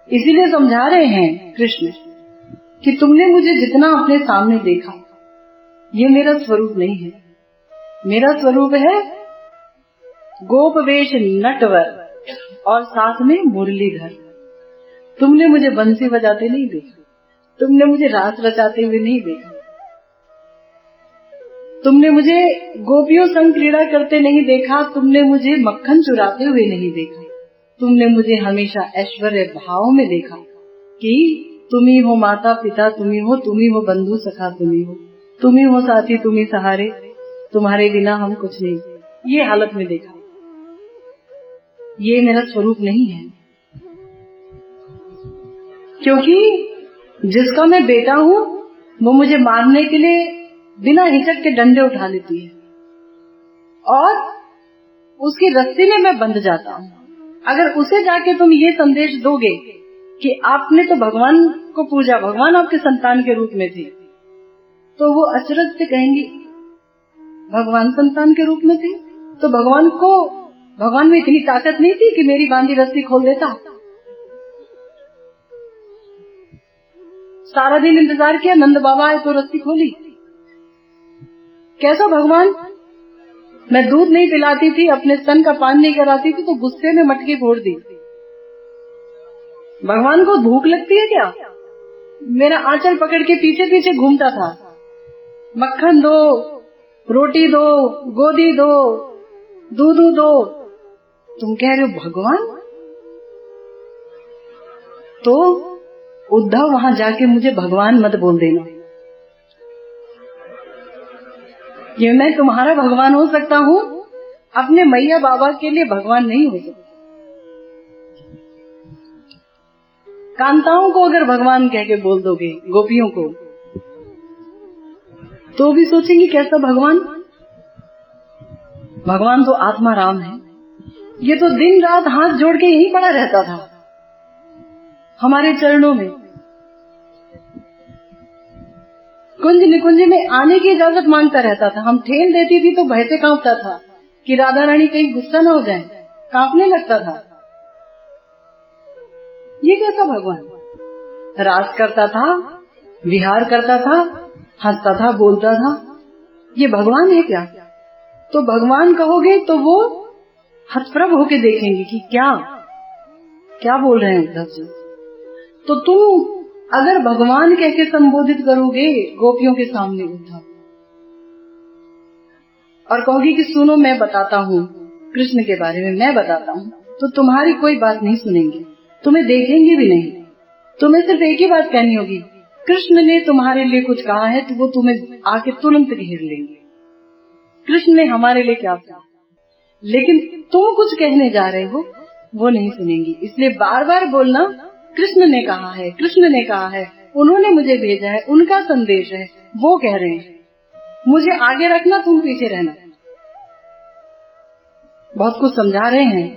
Speaker 1: इसीलिए समझा रहे हैं कृष्ण कि तुमने मुझे जितना अपने सामने देखा ये मेरा स्वरूप नहीं है। मेरा स्वरूप है गोप वेश नटवर और साथ में मुरलीधर। तुमने मुझे बंसी बजाते नहीं देखा, तुमने मुझे रास रचाते हुए नहीं देखा, तुमने मुझे गोपियों संग क्रीड़ा करते नहीं देखा, तुमने मुझे मक्खन चुराते हुए नहीं देखा। तुमने मुझे हमेशा ऐश्वर्य भाव में देखा कि तुम ही हो माता पिता, तुम ही हो बंधु सखा, तुम ही हो साथी, तुम ही सहारे, तुम्हारे बिना हम कुछ नहीं। ये हालत में देखा। ये मेरा स्वरूप नहीं है, क्योंकि जिसका मैं बेटा हूँ वो मुझे मारने के लिए बिना हिचक के डंडे उठा लेती है और उसकी रस्सी में मैं बंध जाता हूँ। अगर उसे जाके तुम ये संदेश दोगे कि आपने तो भगवान को पूजा, भगवान आपके संतान के रूप में थे, तो वो अचरज से कहेंगी भगवान संतान के रूप में थे, तो भगवान में इतनी ताकत नहीं थी कि मेरी बांधी रस्सी खोल देता। सारा दिन इंतजार किया, नंद बाबा आए तो रस्सी खोली। कैसा भगवान? मैं दूध नहीं पिलाती थी, अपने स्तन का पान नहीं कराती थी, तो गुस्से में मटकी फोड़ दी। भगवान को भूख लगती है क्या? मेरा आंचल पकड़ के पीछे पीछे घूमता था, मक्खन दो, रोटी दो, गोदी दो, दूध दो। तुम कह रहे हो भगवान? तो उद्धव वहां जाके मुझे भगवान मत बोल देना। ये मैं तुम्हारा भगवान हो सकता हूँ, अपने मैया बाबा के लिए भगवान नहीं हो सकता। कांताओं को अगर भगवान कह के बोल दोगे, गोपियों को, तो भी सोचेंगे कैसा भगवान? भगवान तो आत्मा राम है। ये तो दिन रात हाथ जोड़ के यहीं पड़ा रहता था हमारे चरणों में। कुंज निकुंज में आने की इजाजत मांगता रहता था। हम ठेल देती थी तो भयते कांपता था कि राधा रानी कहीं गुस्सा न हो जाए, कांपने लगता था। ये कैसा भगवान? राज करता था, विहार करता था, हंसता था, बोलता था। ये भगवान है क्या? तो भगवान कहोगे तो वो हतप्रभ होके देखेंगे कि क्या बोल रहे हैं उद्धव जी। तो तुम अगर भगवान कह के संबोधित करोगे गोपियों के सामने उद्धव, और कहोगे कि सुनो मैं बताता हूँ कृष्ण के बारे में, मैं बताता हूँ, तो तुम्हारी कोई बात नहीं सुनेंगे, तुम्हें देखेंगे भी नहीं। तुम्हें सिर्फ एक ही बात कहनी होगी, कृष्ण ने तुम्हारे लिए कुछ कहा है, तो वो तुम्हें आके तुरंत घेर लेंगे। कृष्ण ने हमारे लिए क्या कहा, लेकिन तुम कुछ कहने जा रहे हो वो नहीं सुनेंगी। इसलिए बार बार बोलना कृष्ण ने कहा है, कृष्ण ने कहा है, उन्होंने मुझे भेजा है, उनका संदेश है, वो कह रहे हैं। मुझे आगे रखना, तुम पीछे रहना। बहुत कुछ समझा रहे हैं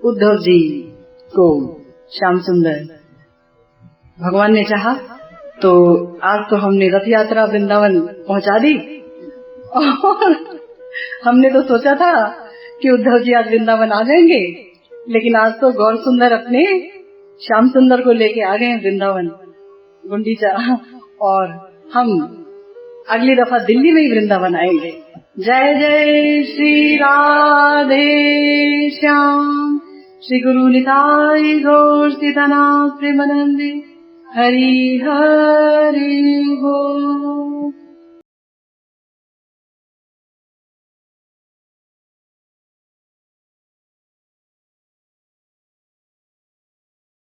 Speaker 1: उद्धव जी को श्याम सुंदर। भगवान ने चाहा तो आज तो हमने रथ यात्रा वृंदावन पहुंचा दी, और हमने तो सोचा था कि उद्धव जी आज वृंदावन आ जाएंगे, लेकिन आज तो गौर सुंदर अपने श्याम सुंदर को लेके आ गए वृंदावन गुंडीचा, और हम अगली दफा दिल्ली में ही वृंदावन आएंगे। जय जय श्री राधे श्याम, श्री गुरु निताई गौर सीतानाथ प्रेमानंदे, हरि हरि बोल।